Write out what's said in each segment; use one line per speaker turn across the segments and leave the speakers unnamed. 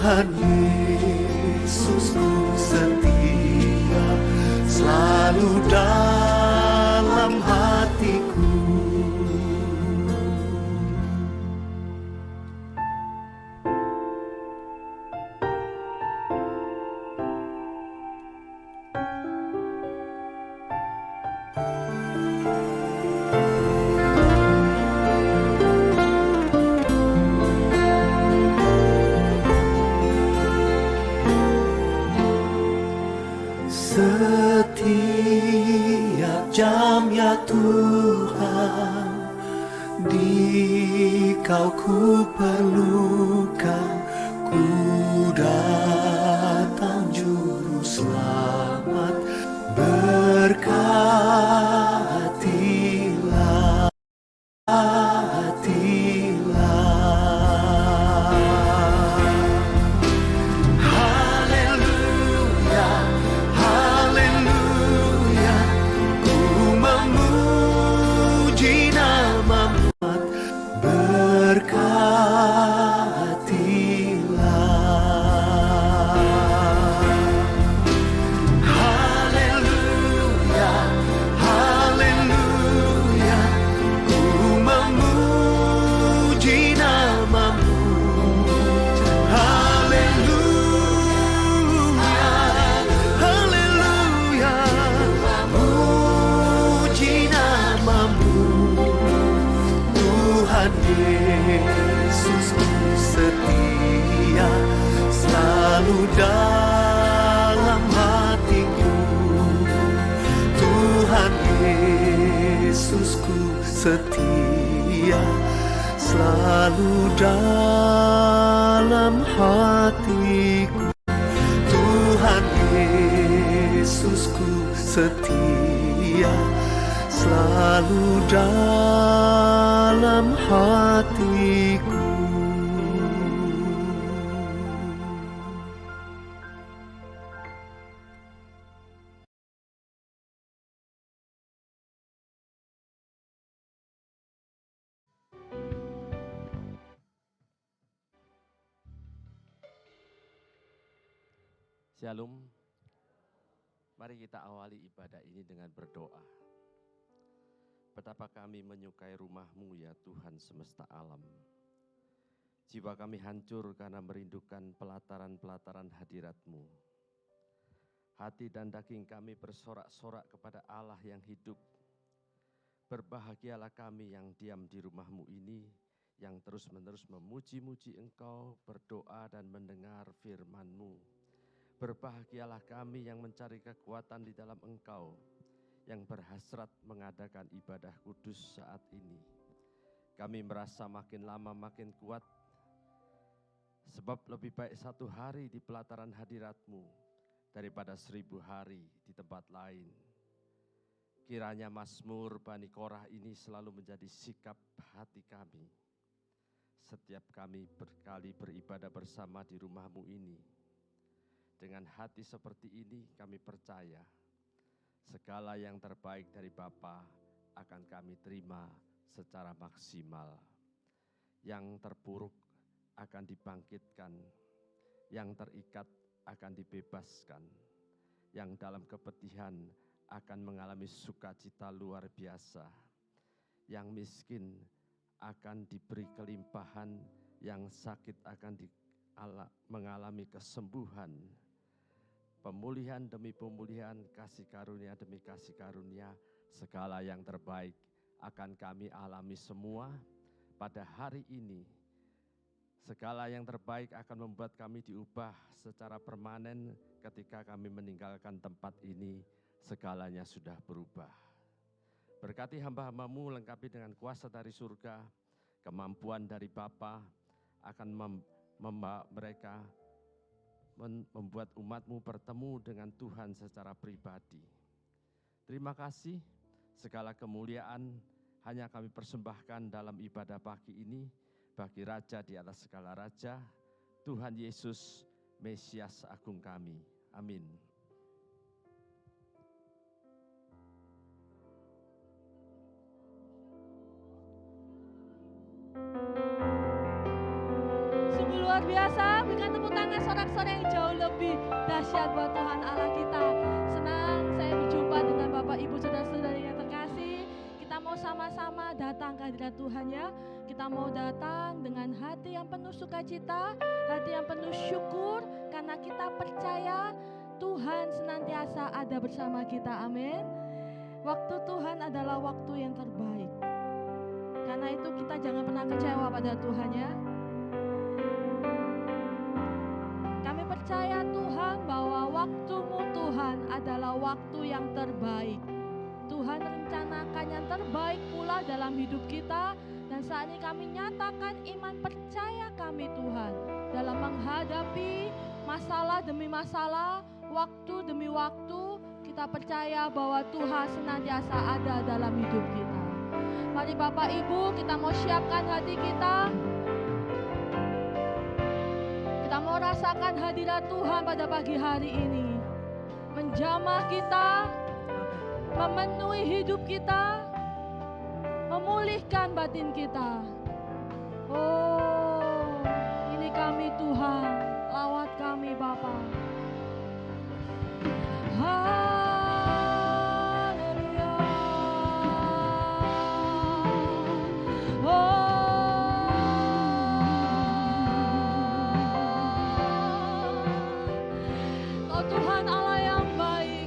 Tuhan Yesusku setia, selalu dalam hatiku. Setiap jam ya Tuhan, di Kau ku perlukan, ku datang juru selamat, berkatilah, Yesusku setia, selalu dalam hatiku. Tuhan Yesusku setia, selalu dalam hatiku. Tuhan Yesusku setia, selalu dalam hatiku.
Shalom. Mari kita awali ibadah ini dengan berdoa. Betapa kami menyukai rumah-Mu ya Tuhan semesta alam. Jiwa kami hancur karena merindukan pelataran-pelataran hadirat-Mu. Hati dan daging kami bersorak-sorak kepada Allah yang hidup. Berbahagialah kami yang diam di rumah-Mu ini, yang terus-menerus memuji-muji Engkau, berdoa dan mendengar firman-Mu. Berbahagialah kami yang mencari kekuatan di dalam Engkau, yang berhasrat mengadakan ibadah kudus saat ini. Kami merasa makin lama makin kuat, sebab lebih baik 1 hari di pelataran hadirat-Mu daripada 1000 hari di tempat lain. Kiranya Mazmur Bani Korah ini selalu menjadi sikap hati kami. Setiap kami berkali beribadah bersama di rumah-Mu ini. Dengan hati seperti ini kami percaya segala yang terbaik dari Bapa akan kami terima secara maksimal. Yang terpuruk akan dibangkitkan, yang terikat akan dibebaskan, yang dalam kepedihan akan mengalami sukacita luar biasa, yang miskin akan diberi kelimpahan, yang sakit akan mengalami kesembuhan. Pemulihan demi pemulihan, kasih karunia demi kasih karunia, segala yang terbaik akan kami alami semua pada hari ini. Segala yang terbaik akan membuat kami diubah secara permanen ketika kami meninggalkan tempat ini, segalanya sudah berubah. Berkati hamba-hamba-Mu, lengkapi dengan kuasa dari surga, kemampuan dari Bapa akan membawa mereka membuat umat-Mu bertemu dengan Tuhan secara pribadi. Terima kasih, segala kemuliaan hanya kami persembahkan dalam ibadah pagi ini bagi Raja di atas segala Raja, Tuhan Yesus, Mesias Agung kami. Amin.
Sungguh luar luar biasa. Berikan tepuk tangan sorak-sorai yang jauh lebih dahsyat buat Tuhan Allah kita. Senang saya berjumpa dengan Bapak Ibu saudara-saudari yang terkasih. Kita mau sama-sama datang ke hadirat Tuhan ya. Kita mau datang dengan hati yang penuh sukacita, hati yang penuh syukur, karena kita percaya Tuhan senantiasa ada bersama kita. Amin. Waktu Tuhan adalah waktu yang terbaik. Karena itu kita jangan pernah kecewa pada Tuhan ya. Kami percaya Tuhan bahwa waktumu Tuhan adalah waktu yang terbaik. Tuhan rencanakan yang terbaik pula dalam hidup kita. Dan saat ini kami nyatakan iman percaya kami Tuhan dalam menghadapi masalah demi masalah, waktu demi waktu. Kita percaya bahwa Tuhan senantiasa ada dalam hidup kita. Mari Bapak Ibu, kita mau siapkan hati kita. Kita mau rasakan hadirat Tuhan pada pagi hari ini. Menjamah kita, memenuhi hidup kita, memulihkan batin kita. Oh, ini kami Tuhan, lawat kami Bapa. Haleluya. Oh Tuhan Allah yang baik,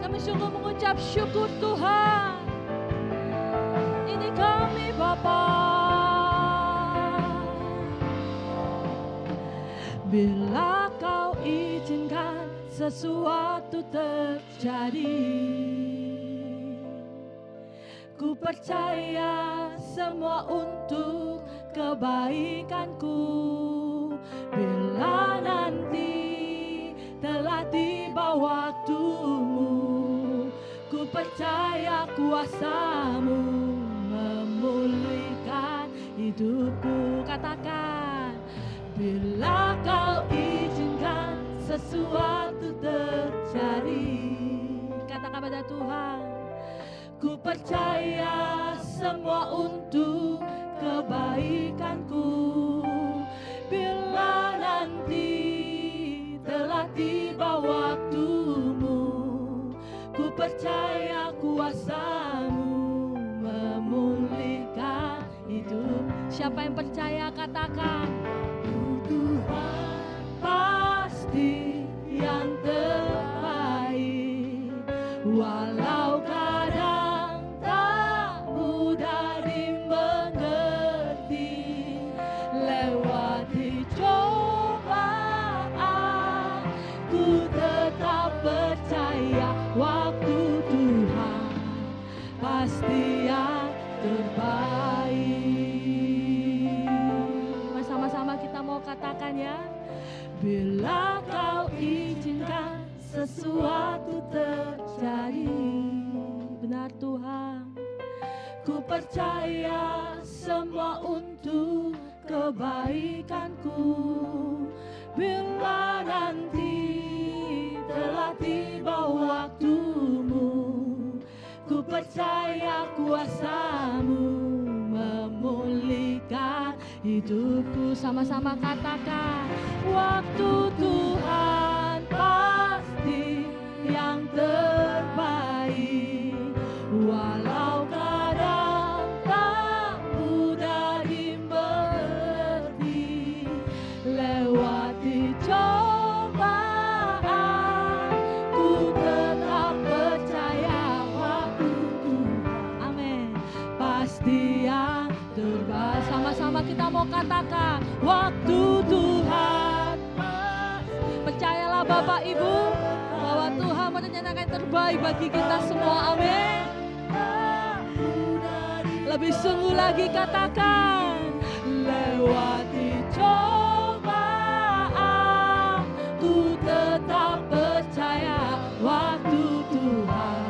kami sungguh mengucap syukur Tuhan. Ini kami Bapa. Bila Kau izinkan sesuatu terjadi, ku percaya semua untuk kebaikanku. Bila nanti telah tiba waktumu, ku percaya kuasa-Mu memulihkan hidupku. Katakan, bila Kau izinkan sesuatu terjadi. Katakan pada Tuhan, ku percaya semua untuk kebaikanku. Bila nanti telah tiba waktumu, ku percaya kuasa-Mu memulihkan hidup. Siapa yang percaya katakan, Tuhan pasti yang terbaik. Walau kadang tak mudah dimengerti, lewati cobaan, ku tetap percaya waktu Tuhan pasti yang terbaik. Sama-sama kita mau katakan ya. Bila Kau izinkan sesuatu terjadi. Benar Tuhan, ku percaya semua untuk kebaikanku. Bila nanti telah tiba waktumu, ku percaya kuasa-Mu memulihkan hidupku. Sama-sama katakan, waktu Tuhan pasti yang terbaik. Walau kadang tak mudah dimengerti, lewati cobaan, ku tetap percaya waktu Tuhan, amin, pasti yang terbaik. Sama-sama kita mau katakan, waktu Tuhan. Percayalah Bapak Ibu bahwa Tuhan merencanakan yang terbaik bagi kita semua, amin. Lebih sungguh lagi katakan, lewati cobaan, ku tetap percaya waktu Tuhan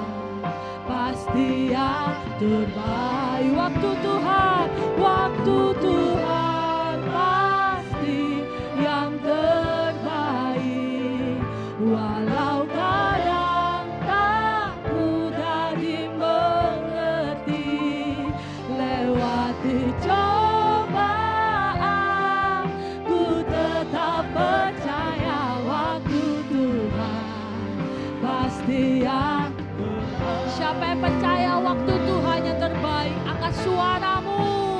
pasti yang terbaik. Waktu Tuhan, waktu Tuhan pasti yang terbaik. Walau kadang tak mudah dimengerti, lewati cobaan, pasti yang siapa yang percaya waktu Tuhan yang terbaik, angkat suaramu.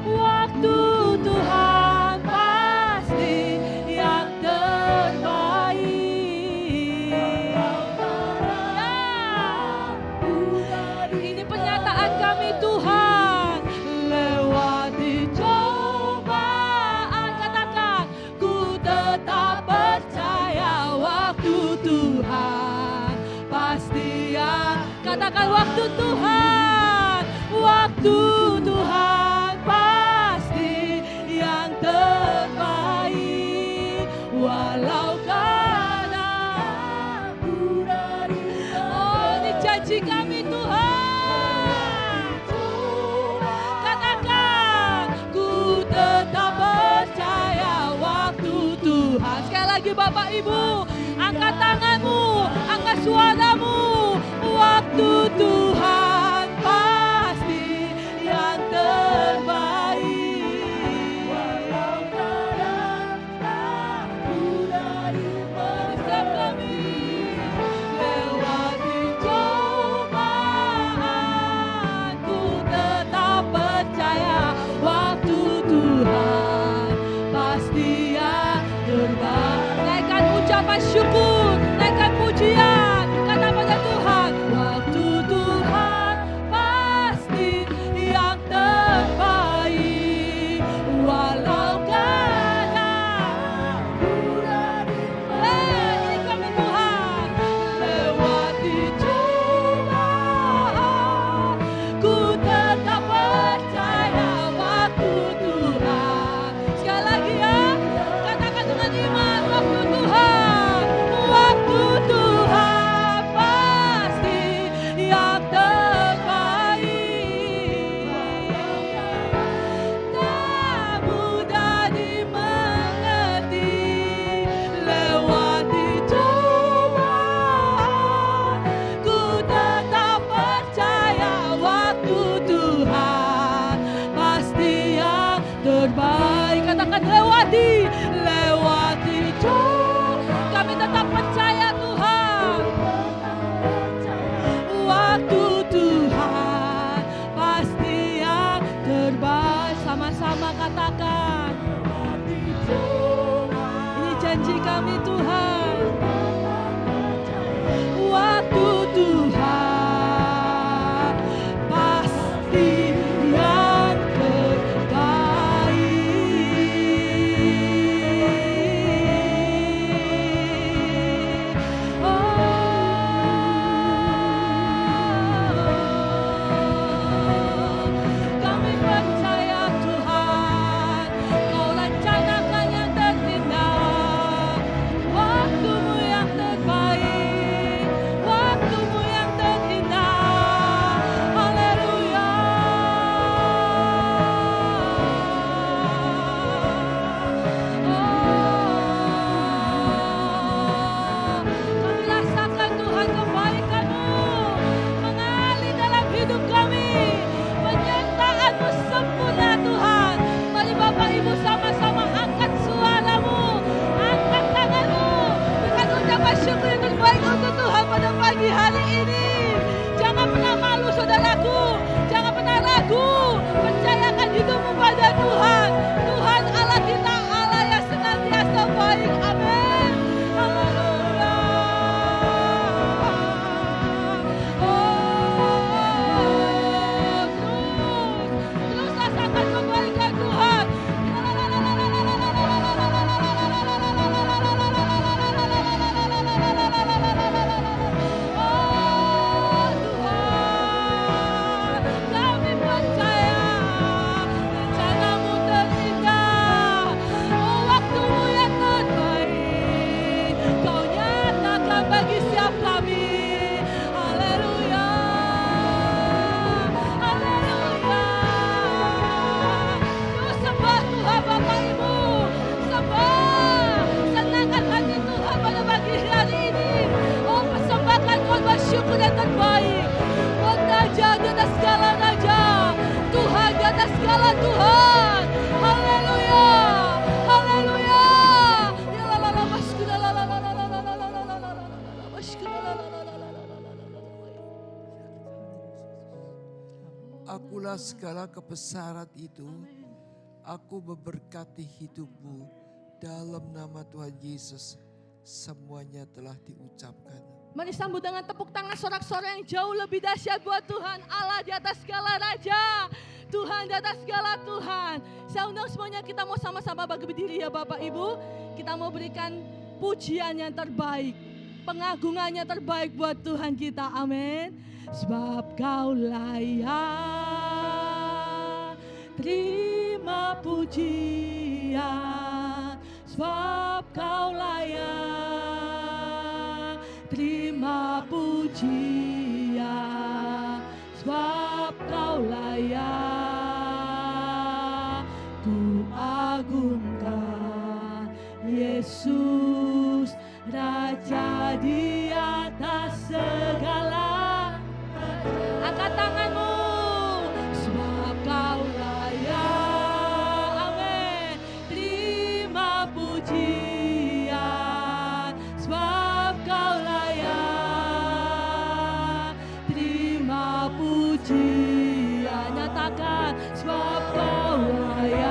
Waktu Tuhan pasti yang terbaik. Ini pernyataan kami Tuhan. Lewati cobaan, katakan, ku tetap percaya waktu Tuhan pasti yang. Katakan waktu Tuhan, waktu Tuhan pasti yang terbaik. Walau kadang oh, ini janji kami Tuhan. Katakan, ku tetap percaya waktu Tuhan. Sekali lagi Bapak Ibu, angkat tanganmu, angkat suaramu. Waktu Tuhan pasti yang terbaik. Walau kadang aku dari setiap kami lewati cobaan, ku tetap percaya waktu Tuhan pasti yang terbaik. Naikkan ucapan syukur, naikkan pujian, kata pada Tuhan. Waktu Tuhan pasti yang terbaik. Walau kadang ini kami Tuhan lewati cobaan, ku tetap percaya waktu Tuhan. Sekali lagi ya, katakan dengan iman, waktu Tuhan, waktu Tuhan pasti yang terbaik. Tak mudah dimengerti, lewati cobaan, ku tetap percaya waktu Tuhan pasti yang terbaik. Katakan lewati cobaan, kami tetap percaya Tuhan. Waktu Tuhan pasti yang terbaik. Sama-sama katakan, ini janji kami Tuhan. Waktu Tuhan pasti yang terbaik. Kami percaya Tuhan, Kau rencanakan yang terindah. Waktumu yang terbaik, waktumu yang terindah. Haleluya. Kami rasakan Tuhan kebaikan-Mu mengalir dalam hidup kami. Penyertaan-Mu sempurna Tuhan. Mari Bapak Ibu sama-sama angkat suaramu, angkat tanganmu, berikan ucapan syukur yang terbaik untuk Tuhan pada pagi hari ini. Jangan pernah malu saudaraku, jangan pernah ragu. Percayakan hidupmu pada Tuhan. Tuhan Allah kita, Allah yang senantiasa baik. Amin. Haleluya. Terus rasakan kebaikan Tuhan. Syukur yang terbaik. Raja di atas segala raja, Tuhan di atas segala Tuhan. Haleluya, haleluya. Ya la la la,
Akulah segala kebesaran itu. Aku memberkati hidupmu. Dalam nama Tuhan Yesus, semuanya telah diucapkan.
Mari sambut dengan tepuk tangan sorak-sorai yang jauh lebih dahsyat buat Tuhan Allah di atas segala raja. Tuhan di atas segala Tuhan. Saya undang semuanya, kita mau sama-sama berdiri ya Bapak Ibu. Kita mau berikan pujian yang terbaik, pengagungan yang terbaik buat Tuhan kita. Amin. Sebab Kau layak terima pujian. Sebab Kau layak terima pujian. Sebab Kau layak, ku agungkan Yesus, Raja di atas segala. Angkat tanganmu, sebab Kau layak, amin, terima pujian. Sebab Kau layak terima pujian. Nyatakan, sebab Kau layak,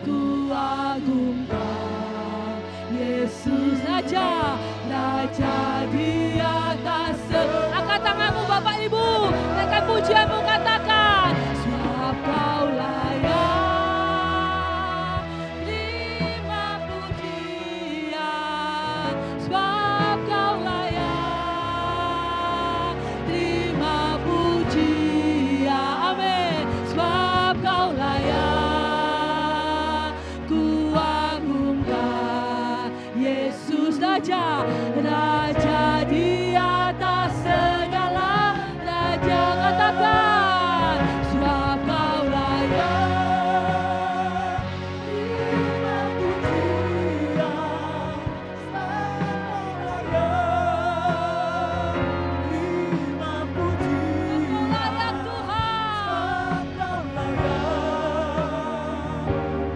ku agungkan Yesus, Raja, Raja di atas. Angkat tanganmu Bapak Ibu, naikkan pujianmu, katakan, sebab Kau layak terima pujian. Sebab Kau layak terima pujian, amin. Sebab Kau layak, ku agungkan Yesus, Raja, Raja di atas segala raja. Katakan, sebab Kau layak terima pujian. Sebab Kau layak terima pujian. Kau layak Tuhan. Sebab Kau layak,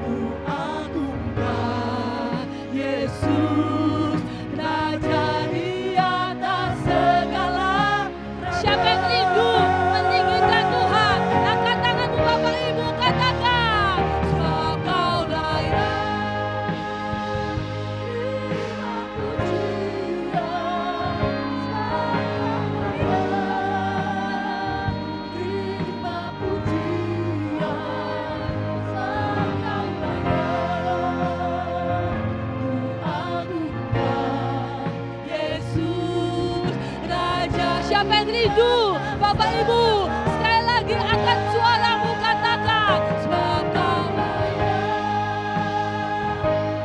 ku agungkan Yesus, Raja di atas segala. Siapa yang rindu meninggikan Tuhan? Angkat tanganmu Bapak Ibu, katakan, sebab Kau layak terima pujian. Sebab Kau layak terima pujian. Sebab Kau layak, ku agungkan Yesus, Raja. Siapa yang rindu? Bapak Ibu, sekali lagi angkat suaramu, katakan, sebab Kau layak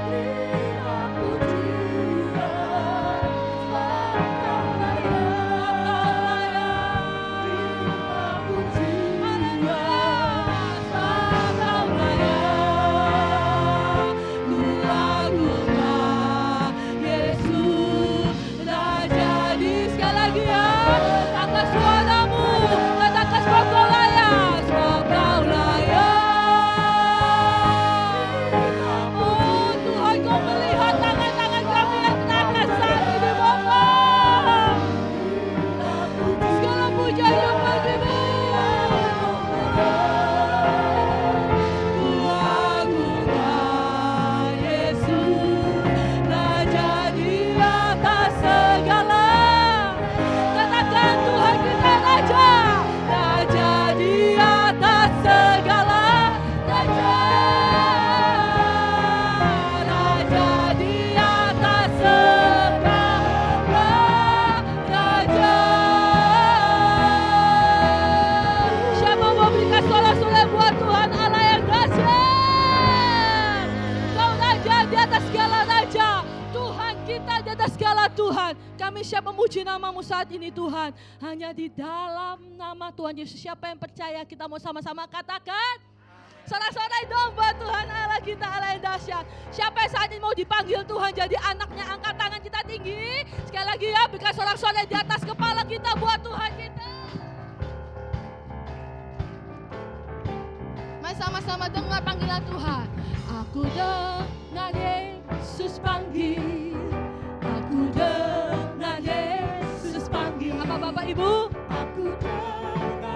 terima pujian. Sebab Kau layak terima pujian. Sebab Kau layak, ku agungkan Yesus, Raja di. Sekali lagi ya, angkat suaramu, katakan, sebab Kau layak, sebab Kau layak. Oh Tuhan, Kau melihat tangan-tangan kami yang terangkat saat ini Bapa. Segala puja yang bagimu. Ku agungkan Yesus, Raja di atas segala. Katakan, Tuhan kita Raja, Raja di atas segala. Raja, Raja di atas segala. Raja. Siapa mau berikan sorak-sorai buat Tuhan Allah yang dahsyat? Kau Raja di atas segala raja, Tuhan kita di atas segala Tuhan. Kami siap memuji nama-Mu saat ini Tuhan. Hanya di dalam nama Tuhan Yesus. Siapa yang percaya, kita mau sama-sama katakan, sorak-sorai dong buat Tuhan Allah kita, Allah yang dahsyat. Siapa yang saat ini mau dipanggil Tuhan jadi anaknya, angkat tangan kita tinggi. Sekali lagi ya, berikan sorak-sorai di atas kepala kita buat Tuhan kita. Mari sama-sama dengar panggilan Tuhan. Aku dengar Yesus panggil, aku dengar Yesus panggil. Apa Bapak Ibu? Aku dengar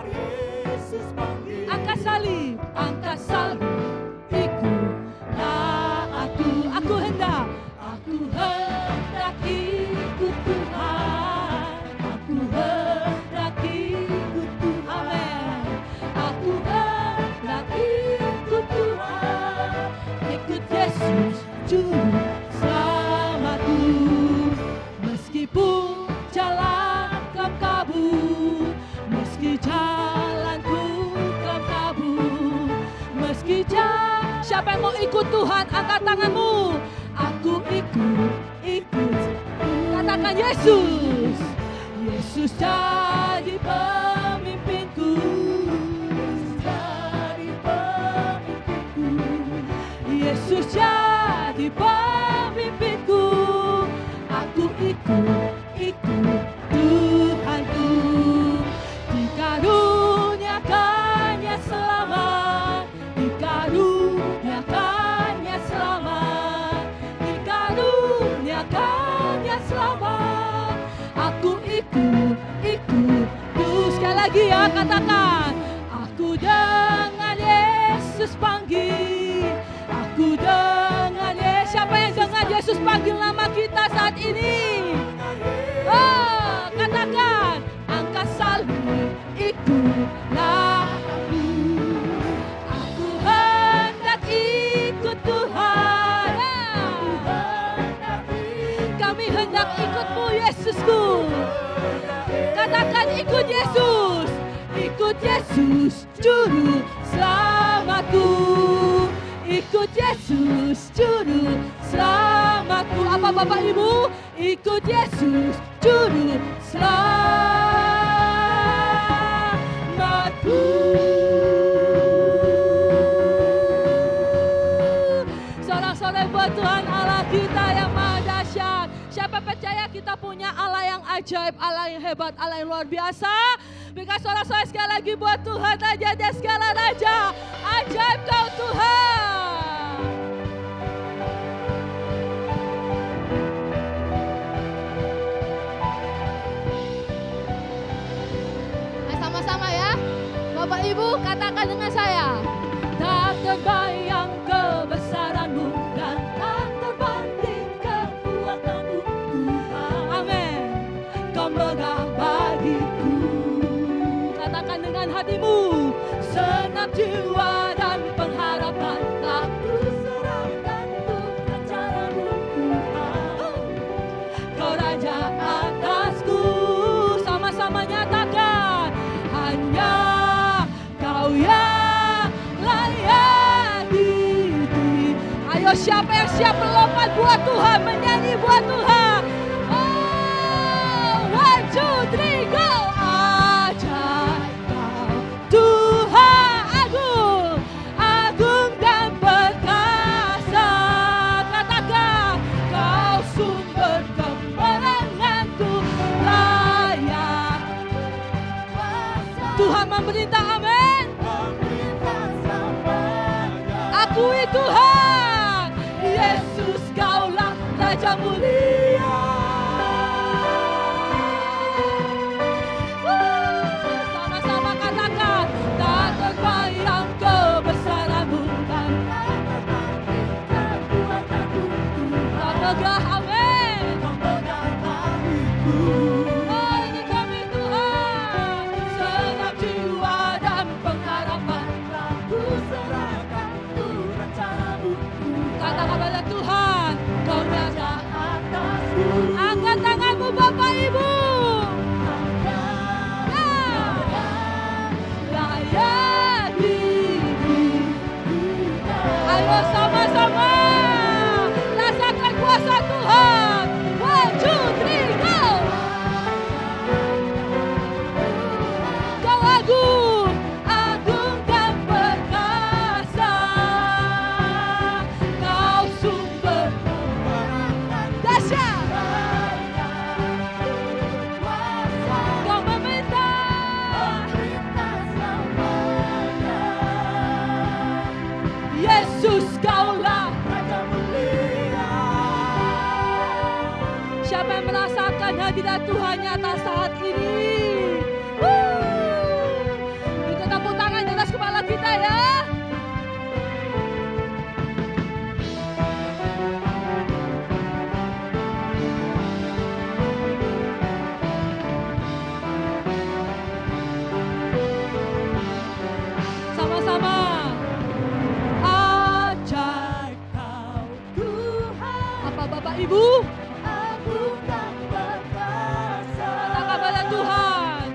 Tuhan, angkat tanganmu. Aku ikut. Katakan Yesus. Yesus jadi pemimpinku. Yesus jadi pemimpinku. Aku ikut Tuhanku. Dikaruniakannya selamat. Dikaruniakannya selamat. Dikaruniakannya selamat. Aku ikut. Sekali lagi ya, katakan. Aku dengar Yesus panggil. Aku dengar Yesus. Siapa yang dengar Yesus panggil nama kita saat ini? Oh, katakan. Angkat salib, ikutlah aku. Aku hendak ikut Tuhan. Kami hendak ikutmu Yesusku. Katakan ikut Yesus. Ikut Yesus juru selamatku. Ikut Yesus juru selamatku. Apa Bapak Ibu? Ikut Yesus juru selamatku. Sorak-sorai buat Tuhan Allah kita yang maha dahsyat. Siapa percaya kita punya Allah yang ajaib, Allah yang hebat, Allah yang luar biasa? Berikan sorak-sorai sekali lagi buat Tuhan Raja dan segala Raja. Ajaib kau Tuhan. Nah, sama-sama ya. Bapak Ibu katakan dengan saya. Tak terbayang kebesaranmu dan tak terbanding kekuatanmu Tuhan. Amin. Kau megah bagiku. Katakan dengan hatimu. Senam jiwa dan pengharapan tak ku serahkan untuk rencanamu Tuhan. Kau Raja atasku. Sama-sama nyatakan. Hanya Kau yang layak hidup. Ayo siapa yang siap melompat buat Tuhan, menyanyi buat Tuhan. Oh, 1, 2, 3, go. Ajaib Kau Tuhan, agung dan perkasa. Katakan, Kau sumber kemenanganku, layak. Tuhan memerintah, amin. Akui Tuhan, Yesus Kaulah Raja mulia. Sama-sama katakan, tak terbayang kebesaranmu dan tak megah, amin. Oh, ini kami Tuhan, senam jiwa dan pengharapan. Katakan kepada Tuhan, Kau Raja atasku. Angkat tanganmu Bapak Ibu. Layak hidup. Ayo sama-sama rasakan kuasa Tuhan. 1, 2, 3, go. Kau agung dan perkasa. Kau sumber dahsyat. Kau memerintah. Yesus Kaulah Raja mulia. Siapa yang merasakan hadirat Tuhan nyata saat ini? Kita tepuk tangan di atas kepala kita ya. Sama-sama. Ajaib Kau Tuhan. Apa Bapak Ibu? Agung dan perkasa. Katakan kepada Tuhan,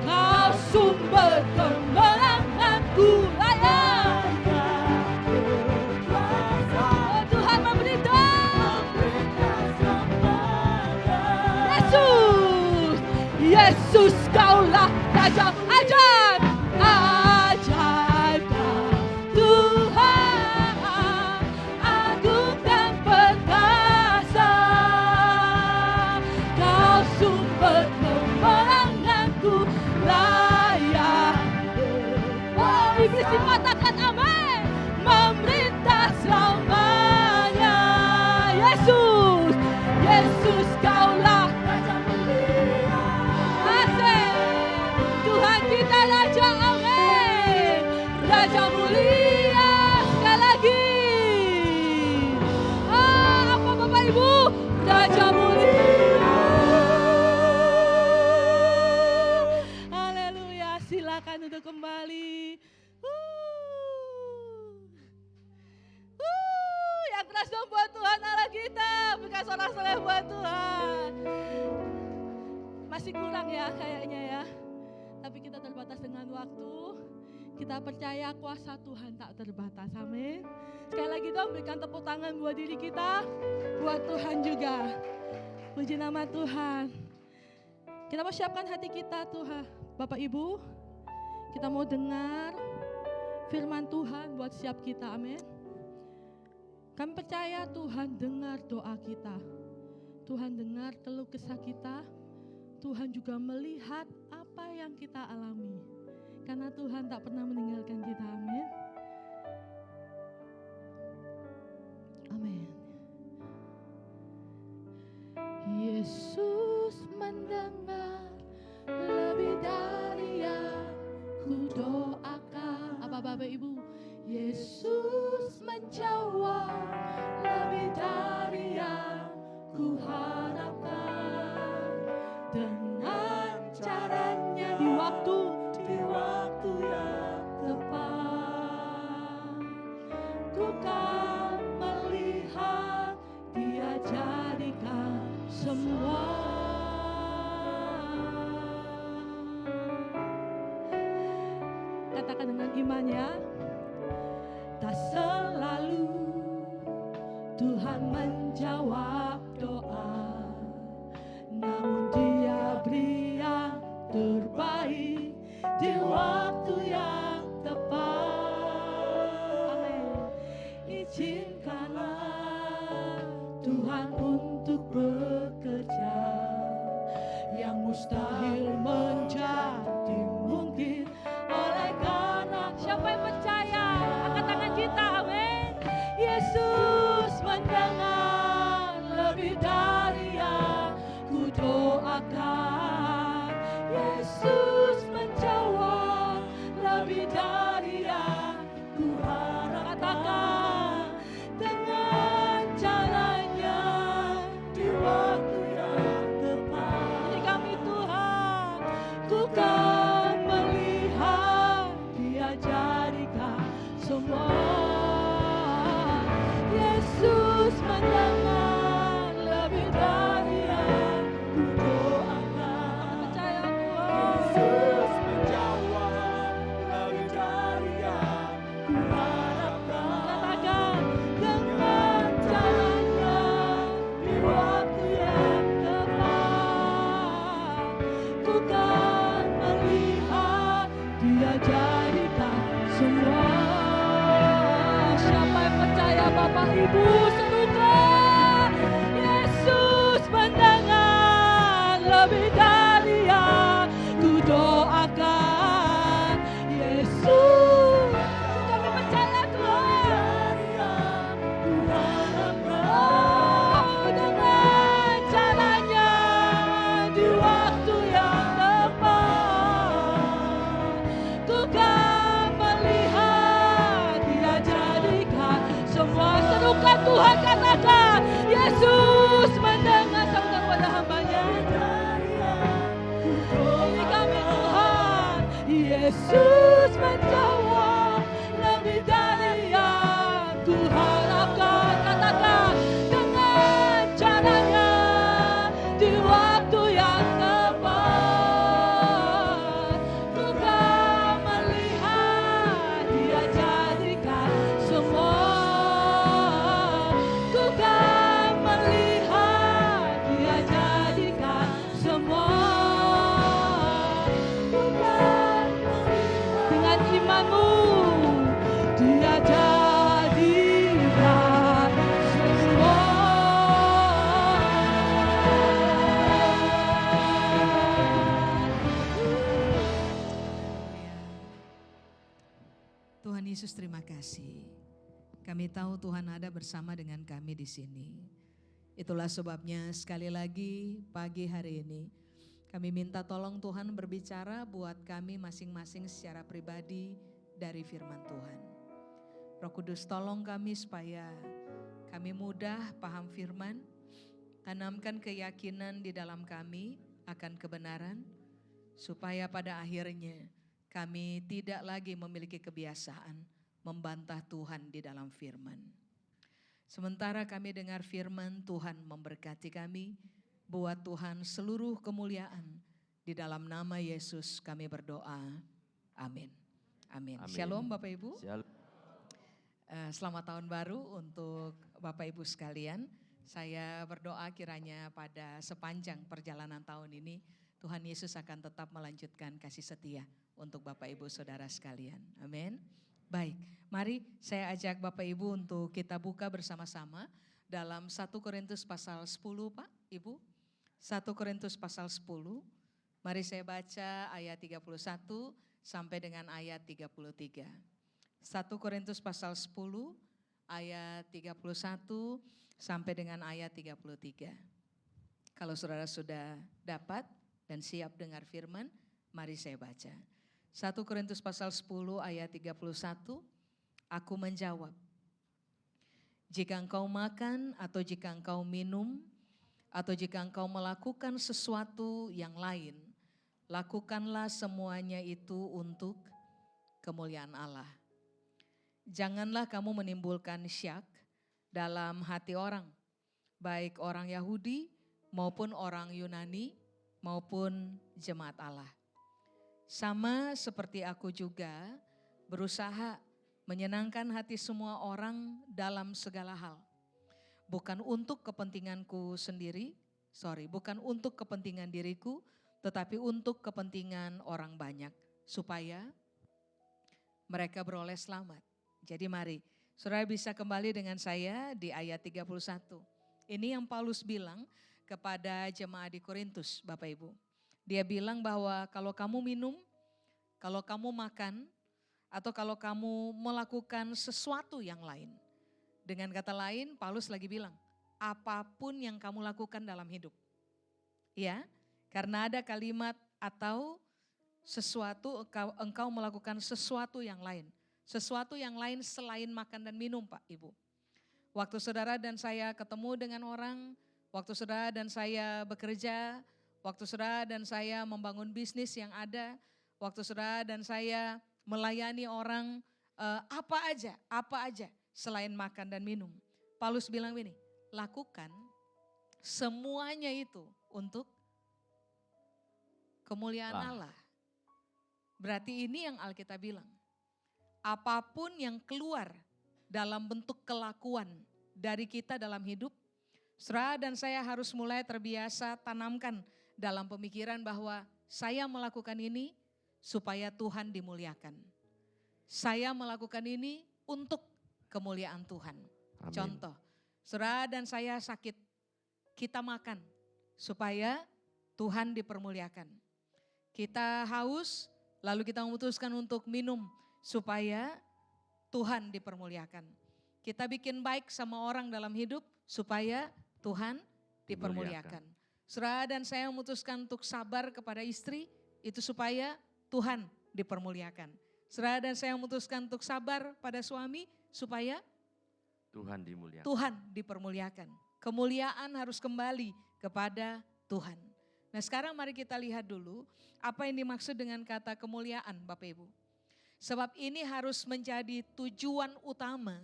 Kau sumber kemenanganku, layak. Yesus kaulah Raja ajaib, ajaib Tuhan, agung dan perkasa. Kau sumber kemenanganku, layak. Oh, iblis dipatahkan, amin. Memerintah selamanya. Yesus, Yesus kaulah Raja mulia. Asik. Tuhan kita Raja, amin. Raja mulia. Sekali lagi. Apa Bapak Ibu? Raja mulia. Haleluya. Silakan duduk kembali. Yang keras dong buat Tuhan Allah kita. Berikan sorak-sorai buat Tuhan. Masih kurang ya kayaknya ya. Tapi kita terbatas dengan waktu. Kita percaya kuasa Tuhan tak terbatas. Amin. Sekali lagi dong berikan tepuk tangan buat diri kita. Buat Tuhan juga. Puji nama Tuhan. Kita mau siapkan hati kita Tuhan. Bapak Ibu, kita mau dengar firman Tuhan buat siap kita. Amin. Kami percaya Tuhan dengar doa kita. Tuhan dengar keluh kesah kita. Tuhan juga melihat apa yang kita alami. Karena Tuhan tak pernah meninggalkan kita. Amin. Amin. Yesus mendengar lebih dari yang ku doakan. Apa Bapak Ibu? Yesus menjawab lebih dari yang ku harapkan. Dengan caranya di waktu yang tepat, ku kan melihat Dia jadikan semua. Katakan dengan iman ya. Tak selalu Tuhan menjawab doa, namun Dia beri yang terbaik di waktu yang tepat. Amin. Izinkanlah Tuhan untuk bekerja, yang mustahil menjadi mungkin oleh karena siapa yang percaya? Angkat tangan kita, amin. Yesus mendengar lebih dari yang ku doakan. Yesus menjawab lebih dari yang ku harapkan. Katakan dengan caranya di waktu yang tepat. Jadi kami Tuhan, ku kan melihat Dia jadikan semua. Yesus mendengar lebih dari yang ku doakan. Percaya Tuhan. Yesus menjawab lebih dari yang ku harapkan. Katakan dengan caranya di waktu yang tepat, ku kan melihat Dia jadikan semua. Siapa yang percaya Bapak Ibu serukan? Yesus mendengar lebih dari yang ku doakan. Yesus, kami percaya Tuhan. Ku harapkan dengan caranya di waktu yang tepat, ku kan melihat Dia jadikan semua. Serukan Tuhan, katakan Yesus mendengar. Saudara pada hambanya, ini kami Tuhan. Yesus menjawab lebih dari yang ku harapkan. Katakan dengan caranya di waktu yang tepat, ku kan melihat Dia jadikan semua. Ku kan melihat Dia jadikan semua.
Yesus, terima kasih. Kami tahu Tuhan ada bersama dengan kami di sini. Itulah sebabnya sekali lagi pagi hari ini kami minta tolong Tuhan berbicara buat kami masing-masing secara pribadi dari firman Tuhan. Roh Kudus tolong kami supaya kami mudah paham firman, tanamkan keyakinan di dalam kami akan kebenaran, supaya pada akhirnya kami tidak lagi memiliki kebiasaan membantah Tuhan di dalam firman. Sementara kami dengar firman, Tuhan memberkati kami, buat Tuhan seluruh kemuliaan. Di dalam nama Yesus kami berdoa. Amin. Amin.
Amin.
Shalom Bapak Ibu.
Shalom.
Selamat tahun baru untuk Bapak Ibu sekalian. Saya berdoa kiranya pada sepanjang perjalanan tahun ini Tuhan Yesus akan tetap melanjutkan kasih setia untuk Bapak Ibu Saudara sekalian. Amin. Baik, mari saya ajak Bapak Ibu untuk kita buka bersama-sama dalam 1 Korintus pasal 10 Pak, Ibu. 1 Korintus pasal 10, mari saya baca ayat 31 sampai dengan ayat 33. 1 Korintus pasal 10 ayat 31 sampai dengan ayat 33. Kalau saudara sudah dapat dan siap dengar firman, mari saya baca. 1 Korintus pasal 10 ayat 31, aku menjawab, jika engkau makan atau jika engkau minum, atau jika engkau melakukan sesuatu yang lain, lakukanlah semuanya itu untuk kemuliaan Allah. Janganlah kamu menimbulkan syak dalam hati orang, baik orang Yahudi maupun orang Yunani maupun jemaat Allah. Sama seperti aku juga berusaha menyenangkan hati semua orang dalam segala hal. Bukan untuk kepentinganku sendiri, bukan untuk kepentingan diriku, tetapi untuk kepentingan orang banyak, supaya mereka beroleh selamat. Jadi mari, saudara bisa kembali dengan saya di ayat 31. Ini yang Paulus bilang kepada jemaat di Korintus, Bapak Ibu. Dia bilang bahwa kalau kamu minum, kalau kamu makan, atau kalau kamu melakukan sesuatu yang lain. Dengan kata lain, Paulus lagi bilang, apapun yang kamu lakukan dalam hidup. Ya, karena ada kalimat atau sesuatu, engkau melakukan sesuatu yang lain. Sesuatu yang lain selain makan dan minum Pak Ibu. Waktu saudara dan saya ketemu dengan orang, waktu saudara dan saya bekerja, waktu saudara dan saya membangun bisnis yang ada, waktu saudara dan saya melayani orang, apa aja selain makan dan minum. Paulus bilang begini, lakukan semuanya itu untuk kemuliaan Allah. Berarti ini yang Alkitab bilang. Apapun yang keluar dalam bentuk kelakuan dari kita dalam hidup, saudara dan saya harus mulai terbiasa tanamkan dalam pemikiran bahwa saya melakukan ini supaya Tuhan dimuliakan. Saya melakukan ini untuk kemuliaan Tuhan.
Amin.
Contoh, saudara dan saya sakit, kita makan supaya Tuhan dipermuliakan. Kita haus, lalu kita memutuskan untuk minum supaya Tuhan dipermuliakan. Kita bikin baik sama orang dalam hidup supaya Tuhan dipermuliakan. Saudara dan saya memutuskan untuk sabar kepada istri, itu supaya Tuhan dipermuliakan. Saudara dan saya memutuskan untuk sabar pada suami supaya
Tuhan dimuliakan.
Tuhan dipermuliakan. Kemuliaan harus kembali kepada Tuhan. Nah sekarang mari kita lihat dulu apa yang dimaksud dengan kata kemuliaan Bapak Ibu. Sebab ini harus menjadi tujuan utama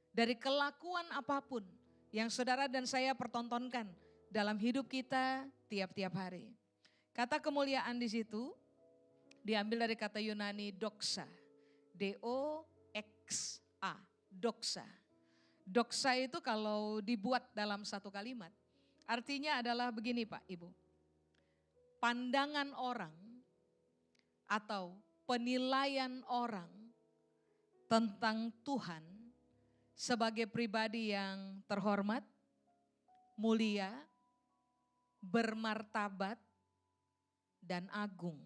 dari kelakuan apapun yang saudara dan saya pertontonkan dalam hidup kita tiap-tiap hari. Kata kemuliaan di situ diambil dari kata Yunani doxa, D-O-X-A, doxa. Doxa itu kalau dibuat dalam satu kalimat, artinya adalah begini Pak Ibu. Pandangan orang atau penilaian orang tentang Tuhan sebagai pribadi yang terhormat, mulia, bermartabat, dan agung.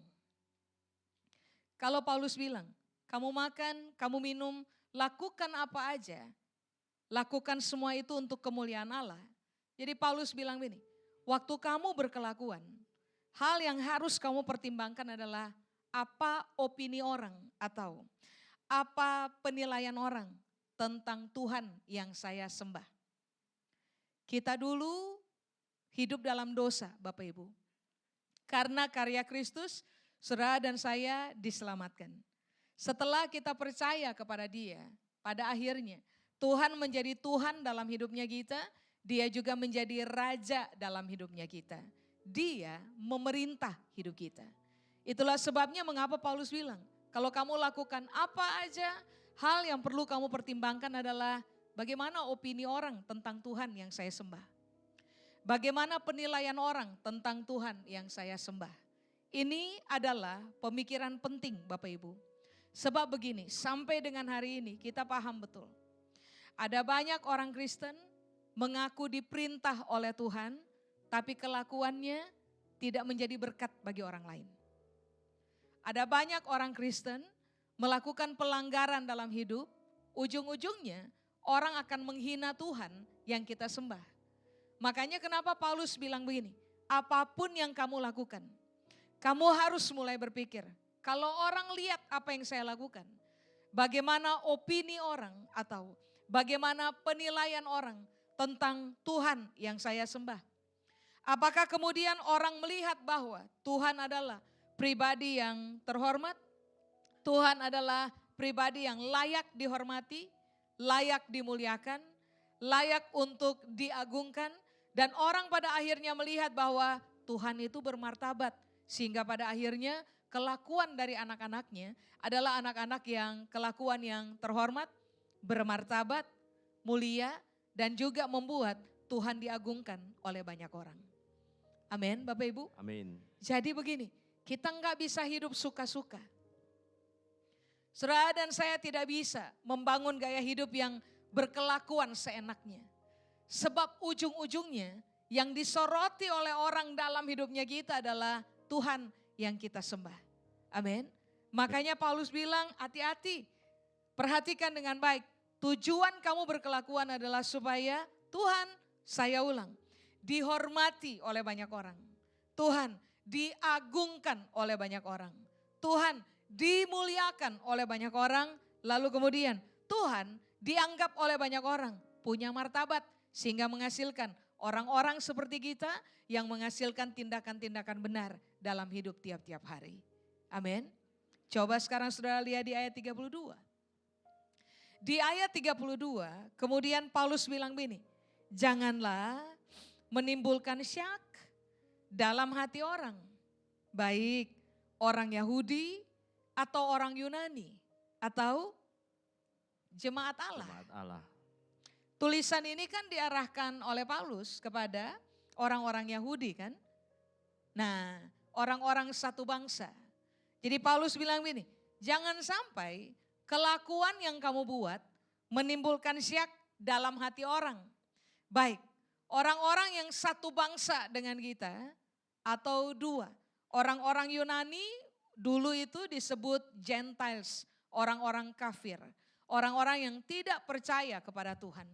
Kalau Paulus bilang, kamu makan, kamu minum, lakukan apa aja. Lakukan semua itu untuk kemuliaan Allah. Jadi Paulus bilang begini, waktu kamu berkelakuan, hal yang harus kamu pertimbangkan adalah apa opini orang atau apa penilaian orang tentang Tuhan yang saya sembah. Kita dulu hidup dalam dosa, Bapak Ibu. Karena karya Kristus, saudara dan saya diselamatkan. Setelah kita percaya kepada Dia, pada akhirnya Tuhan menjadi Tuhan dalam hidupnya kita, Dia juga menjadi Raja dalam hidupnya kita. Dia memerintah hidup kita. Itulah sebabnya mengapa Paulus bilang, kalau kamu lakukan apa aja, hal yang perlu kamu pertimbangkan adalah bagaimana opini orang tentang Tuhan yang saya sembah. Bagaimana penilaian orang tentang Tuhan yang saya sembah. Ini adalah pemikiran penting Bapak Ibu. Sebab begini, sampai dengan hari ini kita paham betul. Ada banyak orang Kristen mengaku diperintah oleh Tuhan, tapi kelakuannya tidak menjadi berkat bagi orang lain. Ada banyak orang Kristen melakukan pelanggaran dalam hidup, ujung-ujungnya orang akan menghina Tuhan yang kita sembah. Makanya kenapa Paulus bilang begini, apapun yang kamu lakukan, kamu harus mulai berpikir, kalau orang lihat apa yang saya lakukan, bagaimana opini orang atau bagaimana penilaian orang tentang Tuhan yang saya sembah. Apakah kemudian orang melihat bahwa Tuhan adalah pribadi yang terhormat, Tuhan adalah pribadi yang layak dihormati, layak dimuliakan, layak untuk diagungkan, dan orang pada akhirnya melihat bahwa Tuhan itu bermartabat, sehingga pada akhirnya kelakuan dari anak-anaknya adalah anak-anak yang kelakuan yang terhormat, bermartabat, mulia, dan juga membuat Tuhan diagungkan oleh banyak orang. Amin, Bapak Ibu.
Amin.
Jadi begini, kita nggak bisa hidup suka-suka. Saudara dan saya tidak bisa membangun gaya hidup yang berkelakuan seenaknya. Sebab ujung-ujungnya yang disoroti oleh orang dalam hidupnya kita adalah Tuhan yang kita sembah. Amin. Makanya Paulus bilang hati-hati, perhatikan dengan baik. Tujuan kamu berkelakuan adalah supaya Tuhan, saya ulang, dihormati oleh banyak orang. Tuhan diagungkan oleh banyak orang. Tuhan dimuliakan oleh banyak orang. Lalu kemudian Tuhan dianggap oleh banyak orang punya martabat. Sehingga menghasilkan orang-orang seperti kita yang menghasilkan tindakan-tindakan benar dalam hidup tiap-tiap hari. Amin. Coba sekarang saudara lihat di ayat 32. Di ayat 32 kemudian Paulus bilang begini, janganlah menimbulkan syak dalam hati orang, baik orang Yahudi atau orang Yunani atau jemaat Allah.
Jemaat Allah.
Tulisan ini kan diarahkan oleh Paulus kepada orang-orang Yahudi kan. Nah, orang-orang satu bangsa. Jadi Paulus bilang begini, jangan sampai kelakuan yang kamu buat menimbulkan syak dalam hati orang. Baik, orang-orang yang satu bangsa dengan kita atau dua. Orang-orang Yunani dulu itu disebut Gentiles, orang-orang kafir. Orang-orang yang tidak percaya kepada Tuhan.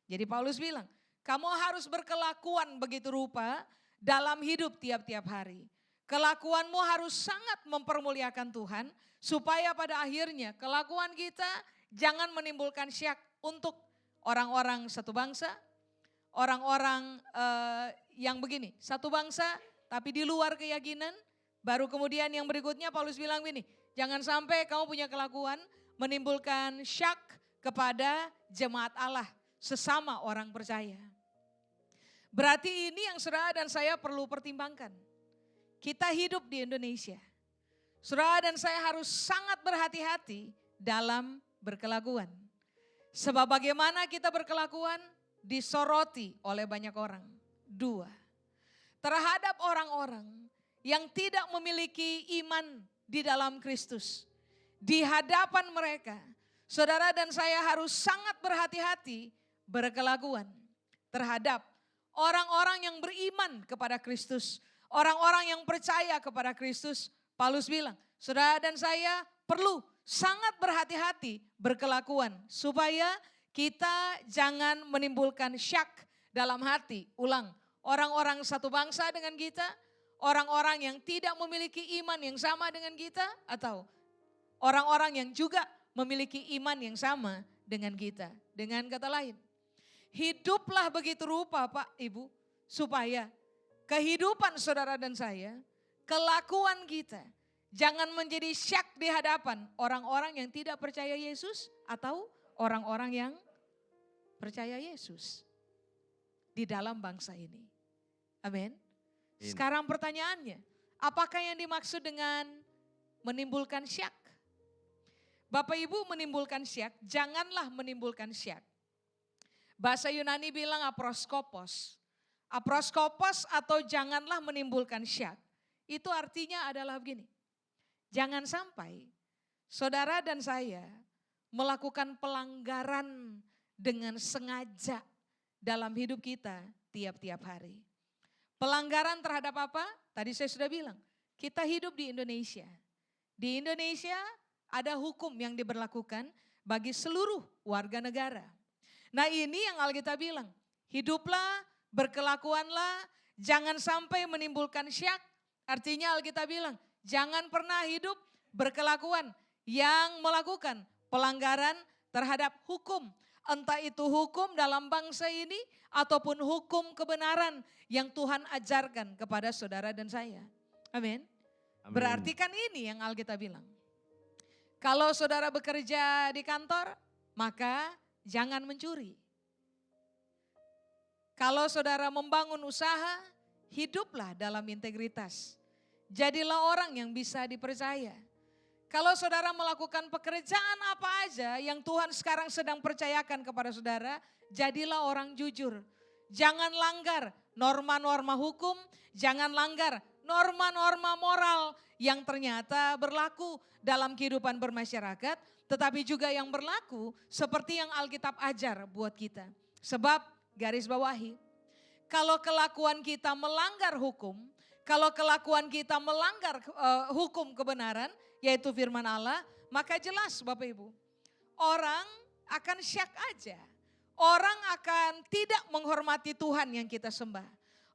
Jadi Paulus bilang, kamu harus berkelakuan begitu rupa dalam hidup tiap-tiap hari. Kelakuanmu harus sangat mempermuliakan Tuhan, supaya pada akhirnya kelakuan kita jangan menimbulkan syak untuk orang-orang satu bangsa, orang-orang yang begini, satu bangsa tapi di luar keyakinan. Baru kemudian yang berikutnya Paulus bilang begini, jangan sampai kamu punya kelakuan menimbulkan syak kepada jemaat Allah, sesama orang percaya. Berarti ini yang saudara dan saya perlu pertimbangkan. Kita hidup di Indonesia. Saudara dan saya harus sangat berhati-hati dalam berkelakuan. Sebab bagaimana kita berkelakuan disoroti oleh banyak orang. Dua, terhadap orang-orang yang tidak memiliki iman di dalam Kristus. Di hadapan mereka, saudara dan saya harus sangat berhati-hati berkelakuan terhadap orang-orang yang beriman kepada Kristus. Orang-orang yang percaya kepada Kristus. Paulus bilang, saudara dan saya perlu sangat berhati-hati berkelakuan supaya kita jangan menimbulkan syak dalam hati. Ulang, orang-orang satu bangsa dengan kita, orang-orang yang tidak memiliki iman yang sama dengan kita, atau orang-orang yang juga memiliki iman yang sama dengan kita. Dengan kata lain, hiduplah begitu rupa Pak Ibu, supaya kehidupan saudara dan saya, kelakuan kita jangan menjadi syak di hadapan orang-orang yang tidak percaya Yesus atau orang-orang yang percaya Yesus di dalam bangsa ini. Amin. Sekarang pertanyaannya, apakah yang dimaksud dengan menimbulkan syak? Bapak Ibu, menimbulkan syak, janganlah menimbulkan syak. Bahasa Yunani bilang aproskopos. Aproskopos atau janganlah menimbulkan syak. Itu artinya adalah begini. Jangan sampai saudara dan saya melakukan pelanggaran dengan sengaja dalam hidup kita tiap-tiap hari. Pelanggaran terhadap apa? Tadi saya sudah bilang, kita hidup di Indonesia. Di Indonesia ada hukum yang diberlakukan bagi seluruh warga negara. Nah ini yang Alkitab bilang, hiduplah, berkelakuanlah, jangan sampai menimbulkan syak. Artinya Alkitab bilang, jangan pernah hidup berkelakuan yang melakukan pelanggaran terhadap hukum. Entah itu hukum dalam bangsa ini ataupun hukum kebenaran yang Tuhan ajarkan kepada saudara dan saya. Amin. Berarti kan ini yang Alkitab bilang. Kalau saudara bekerja di kantor, maka jangan mencuri. Kalau saudara membangun usaha, hiduplah dalam integritas. Jadilah orang yang bisa dipercaya. Kalau saudara melakukan pekerjaan apa aja yang Tuhan sekarang sedang percayakan kepada saudara, jadilah orang jujur. Jangan langgar norma-norma hukum, jangan langgar norma-norma moral yang ternyata berlaku dalam kehidupan bermasyarakat, tetapi juga yang berlaku seperti yang Alkitab ajar buat kita. Sebab garis bawahi, kalau kelakuan kita melanggar hukum, kalau kelakuan kita melanggar hukum kebenaran, yaitu firman Allah, maka jelas Bapak Ibu, orang akan syak aja. Orang akan tidak menghormati Tuhan yang kita sembah.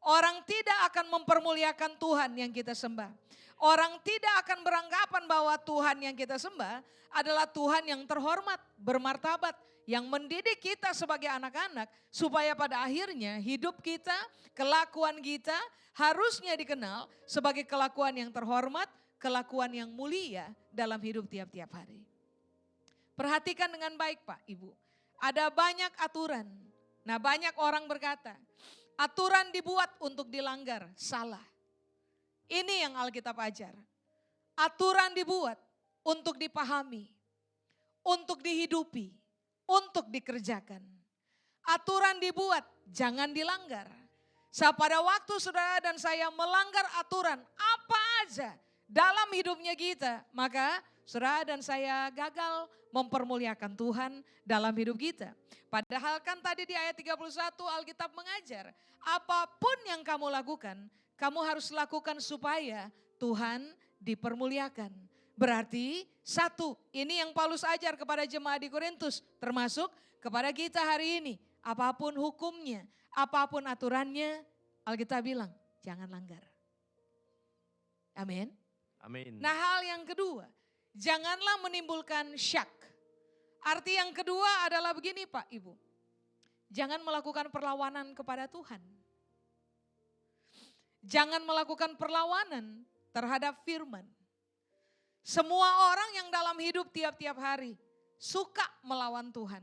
Orang tidak akan mempermuliakan Tuhan yang kita sembah. Orang tidak akan beranggapan bahwa Tuhan yang kita sembah adalah Tuhan yang terhormat, bermartabat, yang mendidik kita sebagai anak-anak supaya pada akhirnya hidup kita, kelakuan kita harusnya dikenal sebagai kelakuan yang terhormat, kelakuan yang mulia dalam hidup tiap-tiap hari. Perhatikan dengan baik Pak, Ibu. Ada banyak aturan. Nah banyak orang berkata, aturan dibuat untuk dilanggar, salah. Ini yang Alkitab ajar. Aturan dibuat untuk dipahami, untuk dihidupi, untuk dikerjakan. Aturan dibuat, jangan dilanggar. Pada waktu saudara dan saya melanggar aturan apa aja dalam hidupnya kita, maka saudara dan saya gagal mempermuliakan Tuhan dalam hidup kita. Padahal kan tadi di ayat 31 Alkitab mengajar, apapun yang kamu lakukan, kamu harus lakukan supaya Tuhan dipermuliakan. Berarti satu, ini yang Paulus ajar kepada jemaat di Korintus, termasuk kepada kita hari ini. Apapun hukumnya, apapun aturannya, Alkitab bilang jangan langgar. Amin.
Amin.
Nah hal yang kedua, janganlah menimbulkan syak. Arti yang kedua adalah begini Pak Ibu. Jangan melakukan perlawanan kepada Tuhan. Jangan melakukan perlawanan terhadap firman. Semua orang yang dalam hidup tiap-tiap hari suka melawan Tuhan.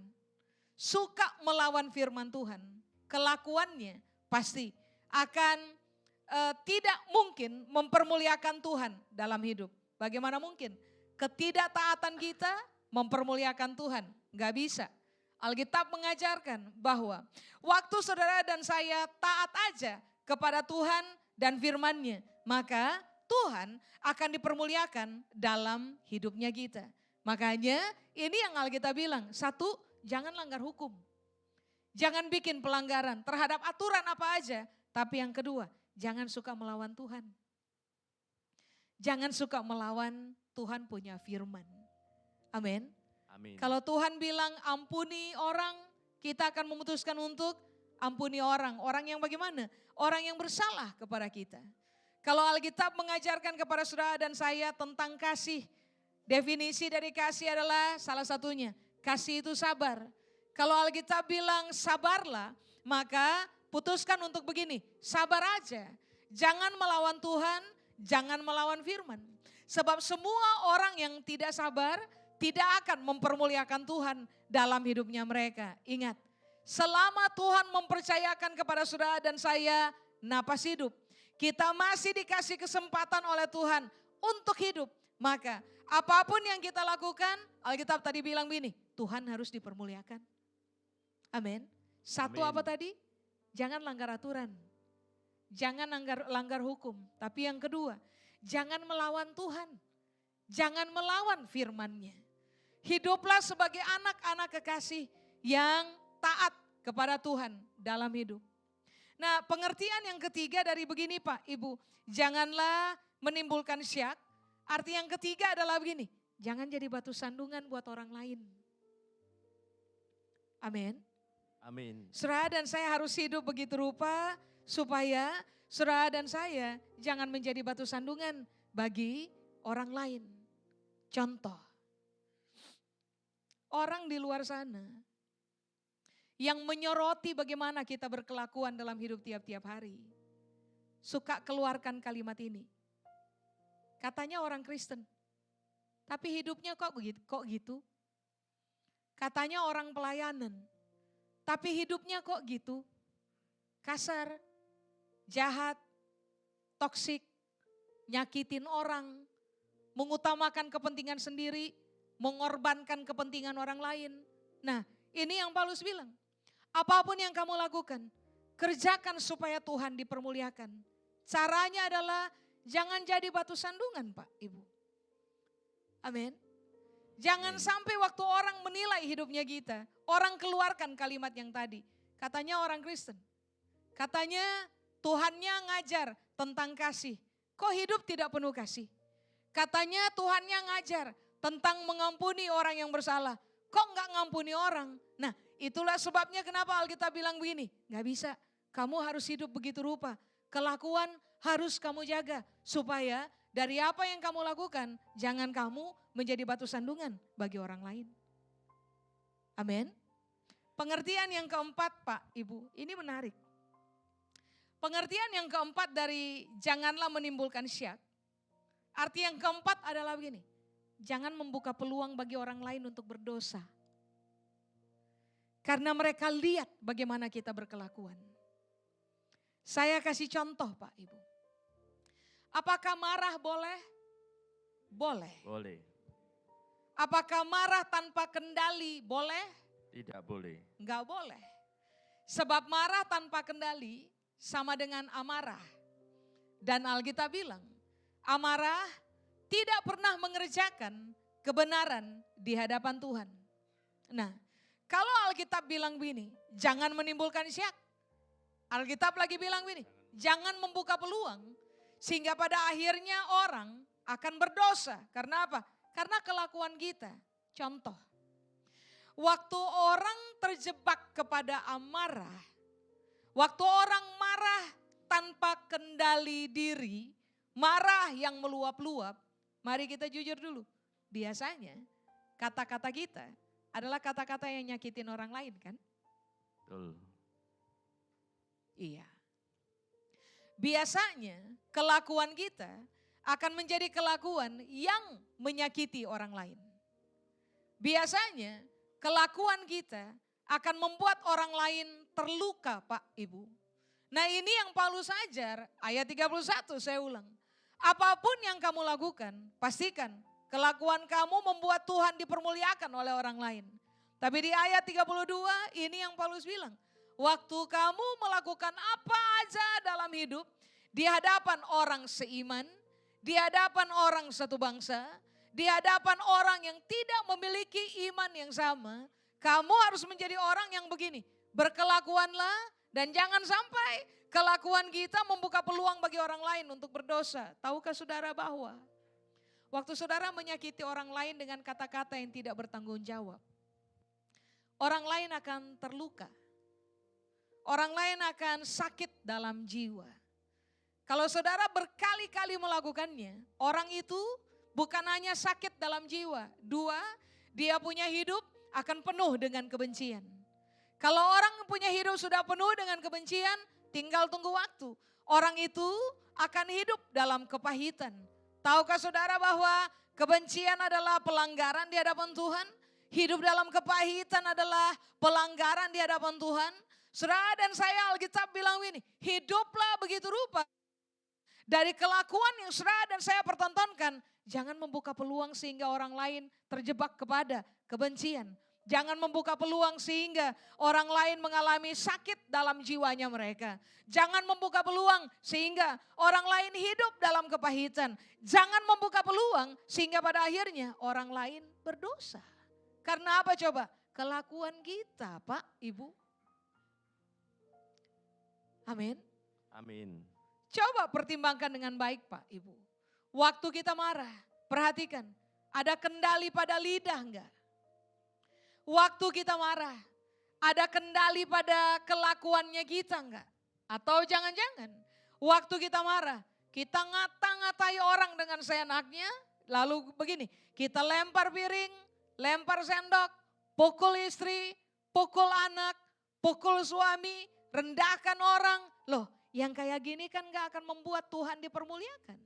Suka melawan firman Tuhan. Kelakuannya pasti akan tidak mungkin mempermuliakan Tuhan dalam hidup. Bagaimana mungkin? Ketidaktaatan kita mempermuliakan Tuhan. Gak bisa. Alkitab mengajarkan bahwa waktu saudara dan saya taat aja kepada Tuhan dan firman-Nya, maka Tuhan akan dipermuliakan dalam hidupnya kita. Makanya ini yang Alkitab bilang, satu, jangan langgar hukum. Jangan bikin pelanggaran terhadap aturan apa aja. Tapi yang kedua, jangan suka melawan Tuhan. Jangan suka melawan Tuhan punya firman. Amin.
Amin.
Kalau Tuhan bilang ampuni orang, kita akan memutuskan untuk ampuni orang. Orang yang bagaimana? Orang yang bersalah kepada kita. Kalau Alkitab mengajarkan kepada saudara dan saya tentang kasih, definisi dari kasih adalah salah satunya, kasih itu sabar. Kalau Alkitab bilang sabarlah, maka putuskan untuk begini, sabar aja. Jangan melawan Tuhan, jangan melawan firman. Sebab semua orang yang tidak sabar tidak akan mempermuliakan Tuhan dalam hidupnya mereka. Ingat, selama Tuhan mempercayakan kepada saudara dan saya napas hidup, kita masih dikasih kesempatan oleh Tuhan untuk hidup. Maka apapun yang kita lakukan, Alkitab tadi bilang begini, Tuhan harus dipermuliakan. Amin. Satu
Amin.
apa tadi? Jangan langgar aturan. Jangan langgar hukum. Tapi yang kedua, jangan melawan Tuhan. Jangan melawan firman-Nya. Hiduplah sebagai anak-anak kekasih yang taat kepada Tuhan dalam hidup. Nah, pengertian yang ketiga dari begini Pak, Ibu, janganlah menimbulkan syak. Arti yang ketiga adalah begini, jangan jadi batu sandungan buat orang lain. Amin.
Amin.
Saudara dan saya harus hidup begitu rupa supaya saudara dan saya jangan menjadi batu sandungan bagi orang lain. Contoh, orang di luar sana yang menyoroti bagaimana kita berkelakuan dalam hidup tiap-tiap hari, suka keluarkan kalimat ini. Katanya orang Kristen, tapi hidupnya kok gitu? Katanya orang pelayanan, tapi hidupnya kok gitu? Kasar, jahat, toksik, nyakitin orang, mengutamakan kepentingan sendiri, mengorbankan kepentingan orang lain. Nah, ini yang Paulus bilang. Apapun yang kamu lakukan, kerjakan supaya Tuhan dipermuliakan. Caranya adalah jangan jadi batu sandungan Pak, Ibu. Amin. Jangan sampai waktu orang menilai hidupnya kita, orang keluarkan kalimat yang tadi. Katanya orang Kristen. Katanya Tuhannya ngajar tentang kasih. Kok hidup tidak penuh kasih? Katanya Tuhannya ngajar tentang mengampuni orang yang bersalah. Kok enggak ngampuni orang? Nah, itulah sebabnya kenapa Alkitab bilang begini. Gak bisa, kamu harus hidup begitu rupa. Kelakuan harus kamu jaga. Supaya dari apa yang kamu lakukan, jangan kamu menjadi batu sandungan bagi orang lain. Amin. Pengertian yang keempat Pak, Ibu, ini menarik. Pengertian yang keempat dari janganlah menimbulkan syak. Arti yang keempat adalah begini. Jangan membuka peluang bagi orang lain untuk berdosa. Karena mereka lihat bagaimana kita berkelakuan. Saya kasih contoh Pak Ibu. Apakah marah boleh? Boleh.
Boleh.
Apakah marah tanpa kendali boleh?
Tidak boleh.
Enggak boleh. Sebab marah tanpa kendali sama dengan amarah. Dan Alkitab bilang, amarah tidak pernah mengerjakan kebenaran di hadapan Tuhan. Nah, kalau Alkitab bilang begini, jangan menimbulkan syak. Alkitab lagi bilang begini, jangan membuka peluang. Sehingga pada akhirnya orang akan berdosa. Karena apa? Karena kelakuan kita. Contoh, waktu orang terjebak kepada amarah, waktu orang marah tanpa kendali diri, marah yang meluap-luap, mari kita jujur dulu. Biasanya kata-kata kita adalah kata-kata yang nyakitin orang lain kan?
Betul.
Iya. Biasanya kelakuan kita akan menjadi kelakuan yang menyakiti orang lain. Biasanya kelakuan kita akan membuat orang lain terluka Pak Ibu. Nah ini yang Paulus ajar, ayat 31 saya ulang. Apapun yang kamu lakukan, pastikan kelakuan kamu membuat Tuhan dipermuliakan oleh orang lain. Tapi di ayat 32 ini yang Paulus bilang. Waktu kamu melakukan apa aja dalam hidup, di hadapan orang seiman, di hadapan orang satu bangsa, di hadapan orang yang tidak memiliki iman yang sama, kamu harus menjadi orang yang begini. Berkelakuanlah dan jangan sampai kelakuan kita membuka peluang bagi orang lain untuk berdosa. Tahukah saudara bahwa Waktu saudara menyakiti orang lain dengan kata-kata yang tidak bertanggung jawab, orang lain akan terluka. Orang lain akan sakit dalam jiwa. Kalau saudara berkali-kali melakukannya, orang itu bukan hanya sakit dalam jiwa. Dua, dia punya hidup akan penuh dengan kebencian. Kalau orang punya hidup sudah penuh dengan kebencian, tinggal tunggu waktu. Orang itu akan hidup dalam kepahitan. Tahukah saudara bahwa kebencian adalah pelanggaran di hadapan Tuhan? Hidup dalam kepahitan adalah pelanggaran di hadapan Tuhan. Saudara dan saya, Alkitab bilang ini, hiduplah begitu rupa. Dari kelakuan yang saudara dan saya pertontonkan, jangan membuka peluang sehingga orang lain terjebak kepada kebencian. Jangan membuka peluang sehingga orang lain mengalami sakit dalam jiwanya mereka. Jangan membuka peluang sehingga orang lain hidup dalam kepahitan. Jangan membuka peluang sehingga pada akhirnya orang lain berdosa. Karena apa coba? Kelakuan kita, Pak, Ibu. Amin.
Amin.
Coba pertimbangkan dengan baik, Pak, Ibu. Waktu kita marah, perhatikan, ada kendali pada lidah enggak? Waktu kita marah, ada kendali pada kelakuannya kita enggak? Atau jangan-jangan waktu kita marah, kita ngata-ngatai orang dengan seenaknya, lalu begini, kita lempar piring, lempar sendok, pukul istri, pukul anak, pukul suami, rendahkan orang. Loh, yang kayak gini kan gak akan membuat Tuhan dipermuliakan.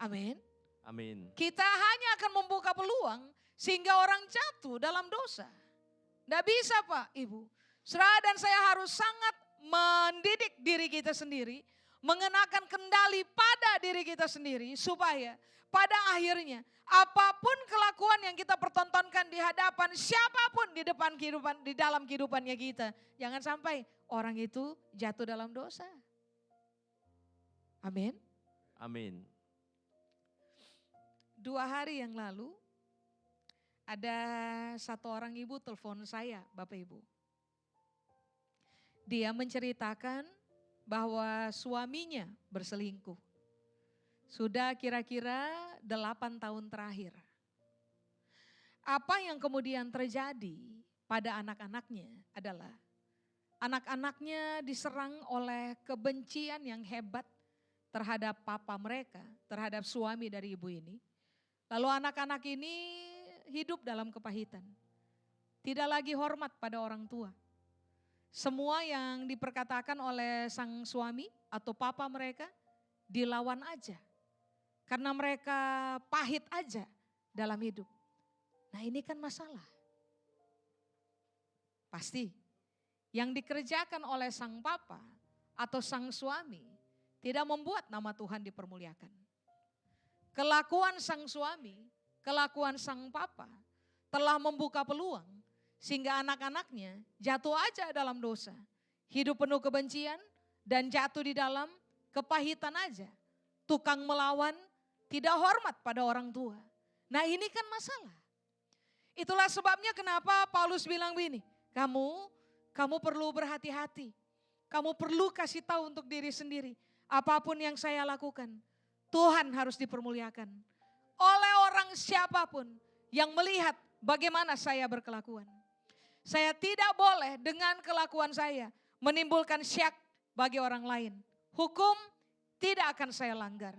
Amin.
Amin.
Kita hanya akan membuka peluang sehingga orang jatuh dalam dosa. Tidak bisa Pak, Ibu. Saudara dan saya harus sangat mendidik diri kita sendiri, mengenakan kendali pada diri kita sendiri supaya pada akhirnya apapun kelakuan yang kita pertontonkan di hadapan siapapun di depan kehidupan, di dalam kehidupannya kita, jangan sampai orang itu jatuh dalam dosa. Amin.
Amin.
2 hari yang lalu ada satu orang ibu telepon saya, Bapak Ibu. Dia menceritakan bahwa suaminya berselingkuh. Sudah kira-kira 8 tahun terakhir. Apa yang kemudian terjadi pada anak-anaknya adalah anak-anaknya diserang oleh kebencian yang hebat terhadap papa mereka, terhadap suami dari ibu ini. Lalu anak-anak ini hidup dalam kepahitan. Tidak lagi hormat pada orang tua. Semua yang diperkatakan oleh sang suami atau papa mereka dilawan aja. Karena mereka pahit aja dalam hidup. Nah ini kan masalah. Pasti yang dikerjakan oleh sang papa atau sang suami tidak membuat nama Tuhan dipermuliakan. Kelakuan sang suami, kelakuan sang papa telah membuka peluang sehingga anak-anaknya jatuh aja dalam dosa. Hidup penuh kebencian dan jatuh di dalam kepahitan aja. Tukang melawan, tidak hormat pada orang tua. Nah ini kan masalah. Itulah sebabnya kenapa Paulus bilang begini, kamu perlu berhati-hati. Kamu perlu kasih tahu untuk diri sendiri. Apapun yang saya lakukan, Tuhan harus dipermuliakan. Oleh orang siapapun yang melihat bagaimana saya berkelakuan. Saya tidak boleh dengan kelakuan saya menimbulkan syak bagi orang lain. Hukum tidak akan saya langgar.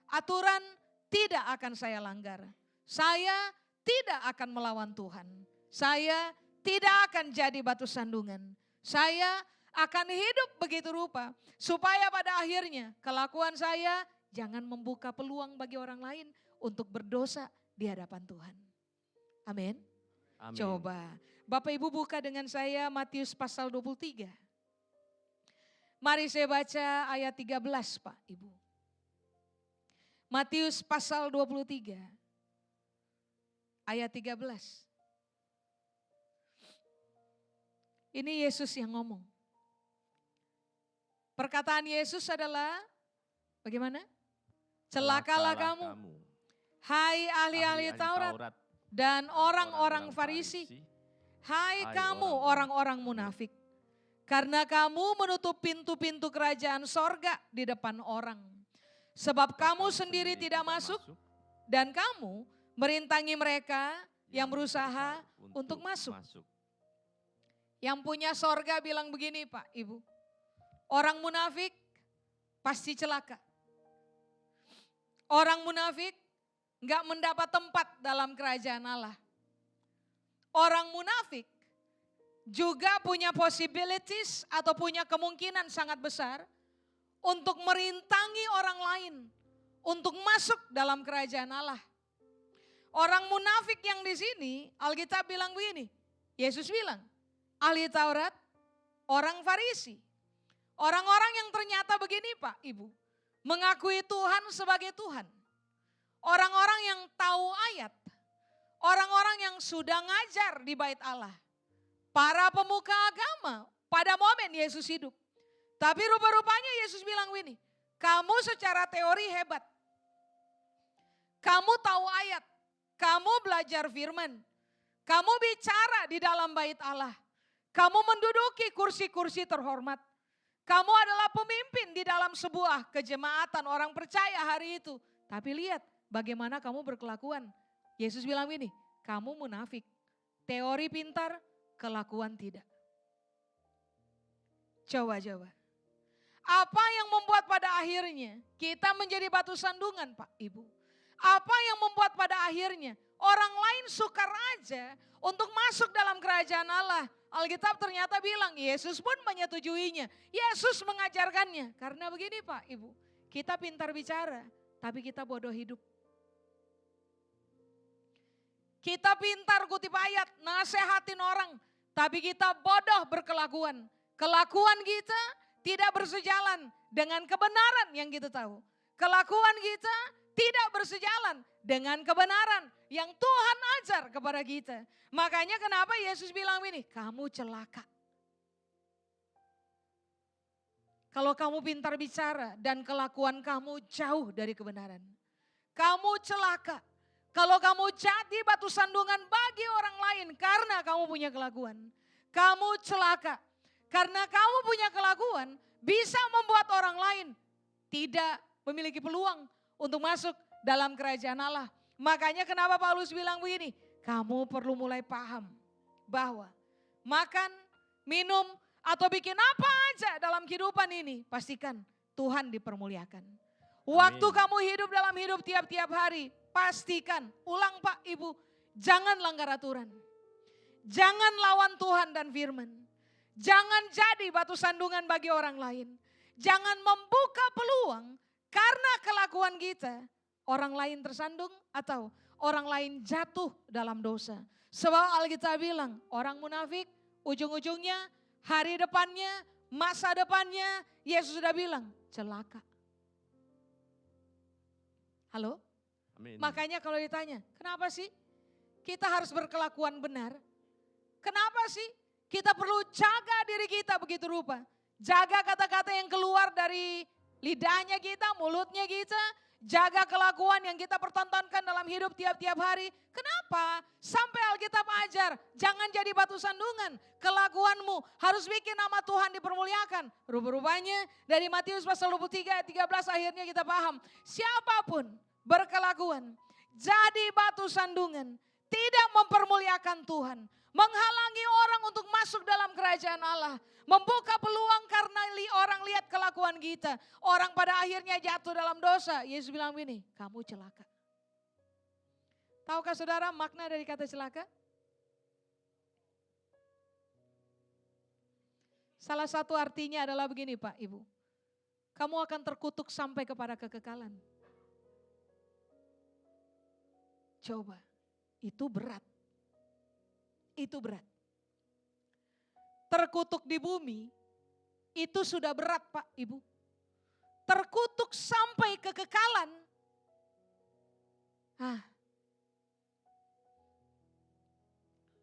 Aturan tidak akan saya langgar. Saya tidak akan melawan Tuhan. Saya tidak akan jadi batu sandungan. Saya akan hidup begitu rupa supaya pada akhirnya kelakuan saya jangan membuka peluang bagi orang lain untuk berdosa di hadapan Tuhan. Amin.
Amin.
Coba Bapak Ibu buka dengan saya Matius pasal 23. Mari saya baca ayat 13 Pak Ibu. Matius pasal 23 ayat 13. Ini Yesus yang ngomong. Perkataan Yesus adalah bagaimana? Celakalah kamu, hai ahli-ahli Taurat dan orang-orang Farisi. Hai kamu orang-orang munafik. Karena kamu menutup pintu-pintu kerajaan sorga di depan orang. Sebab kamu sendiri tidak masuk dan kamu merintangi mereka yang berusaha untuk masuk. Yang punya sorga bilang begini Pak, Ibu. Orang munafik pasti celaka. Orang munafik enggak mendapat tempat dalam kerajaan Allah. Orang munafik juga punya possibilities atau punya kemungkinan sangat besar untuk merintangi orang lain untuk masuk dalam kerajaan Allah. Orang munafik yang di sini, Alkitab bilang begini, Yesus bilang, ahli Taurat, orang Farisi, orang-orang yang ternyata begini Pak, Ibu, mengakui Tuhan sebagai Tuhan. Orang-orang yang tahu ayat, orang-orang yang sudah ngajar di bait Allah. Para pemuka agama pada momen Yesus hidup. Tapi rupa-rupanya Yesus bilang begini, kamu secara teori hebat. Kamu tahu ayat, kamu belajar firman. Kamu bicara di dalam bait Allah. Kamu menduduki kursi-kursi terhormat. Kamu adalah pemimpin di dalam sebuah kejemaatan orang percaya hari itu. Tapi lihat bagaimana kamu berkelakuan. Yesus bilang begini, kamu munafik. Teori pintar, kelakuan tidak. Coba. Apa yang membuat pada akhirnya kita menjadi batu sandungan Pak Ibu? Apa yang membuat pada akhirnya orang lain sukar aja untuk masuk dalam kerajaan Allah? Alkitab ternyata bilang Yesus pun menyetujuinya. Yesus mengajarkannya. Karena begini Pak Ibu, kita pintar bicara tapi kita bodoh hidup. Kita pintar kutip ayat, nasehatin orang, tapi kita bodoh berkelakuan. Kelakuan kita tidak bersejalan dengan kebenaran yang kita tahu. Kelakuan kita tidak bersejalan dengan kebenaran yang Tuhan ajar kepada kita. Makanya kenapa Yesus bilang ini, kamu celaka. Kalau kamu pintar bicara dan kelakuan kamu jauh dari kebenaran. Kamu celaka. Kalau kamu jadi batu sandungan bagi orang lain karena kamu punya kelakuan. Kamu celaka. Karena kamu punya kelakuan bisa membuat orang lain tidak memiliki peluang untuk masuk dalam kerajaan Allah. Makanya kenapa Paulus bilang begini, kamu perlu mulai paham bahwa makan, minum, atau bikin apa aja dalam kehidupan ini, pastikan Tuhan dipermuliakan. Waktu kamu hidup dalam hidup tiap-tiap hari, pastikan, ulang Pak Ibu, jangan langgar aturan. Jangan lawan Tuhan dan firman. Jangan jadi batu sandungan bagi orang lain. Jangan membuka peluang karena kelakuan kita, orang lain tersandung atau orang lain jatuh dalam dosa. Sebab Alkitab bilang, orang munafik ujung-ujungnya, hari depannya, masa depannya, Yesus sudah bilang, celaka. Halo?
Amin.
Makanya kalau ditanya, kenapa sih kita harus berkelakuan benar? Kenapa sih kita perlu jaga diri kita begitu rupa? Jaga kata-kata yang keluar dari lidahnya kita, mulutnya kita. Jaga kelakuan yang kita pertontonkan dalam hidup tiap-tiap hari. Kenapa? Sampai Alkitab ajar, jangan jadi batu sandungan. Kelakuanmu harus bikin nama Tuhan dipermuliakan. Rupa-rupanya dari Matius pasal 23 ayat 13 akhirnya kita paham. Siapapun berkelakuan, jadi batu sandungan, tidak mempermuliakan Tuhan. Menghalangi orang untuk masuk dalam kerajaan Allah. Membuka peluang karena orang lihat kelakuan kita. Orang pada akhirnya jatuh dalam dosa. Yesus bilang begini, kamu celaka. Tahukah saudara makna dari kata celaka? Salah satu artinya adalah begini Pak Ibu. Kamu akan terkutuk sampai kepada kekekalan. Coba, itu berat. Itu berat. Terkutuk di bumi, itu sudah berat Pak Ibu. Terkutuk sampai kekekalan.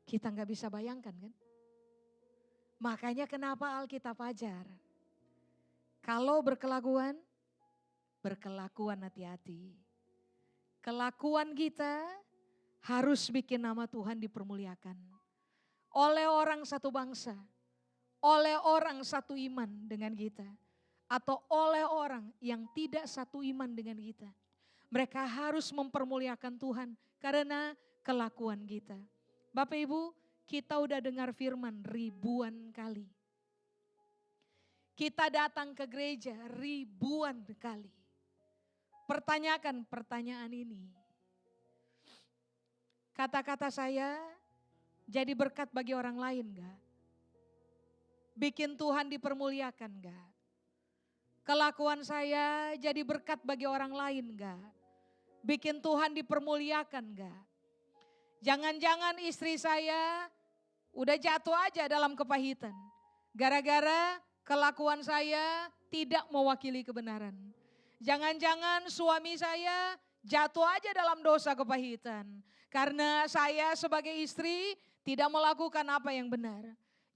Kita nggak bisa bayangkan kan. Makanya kenapa Alkitab ajar. Kalau berkelakuan hati-hati. Kelakuan kita harus bikin nama Tuhan dipermuliakan. Oleh orang satu bangsa, oleh orang satu iman dengan kita. atau oleh orang yang tidak satu iman dengan kita. Mereka harus mempermuliakan Tuhan karena kelakuan kita. Bapak Ibu, kita udah dengar firman ribuan kali. Kita datang ke gereja ribuan kali. Pertanyakan pertanyaan ini. Kata-kata saya jadi berkat bagi orang lain gak? Bikin Tuhan dipermuliakan gak? Kelakuan saya jadi berkat bagi orang lain gak? Bikin Tuhan dipermuliakan gak? Jangan-jangan istri saya udah jatuh aja dalam kepahitan. Gara-gara kelakuan saya tidak mewakili kebenaran. Jangan-jangan suami saya jatuh aja dalam dosa kepahitan. Karena saya sebagai istri tidak melakukan apa yang benar.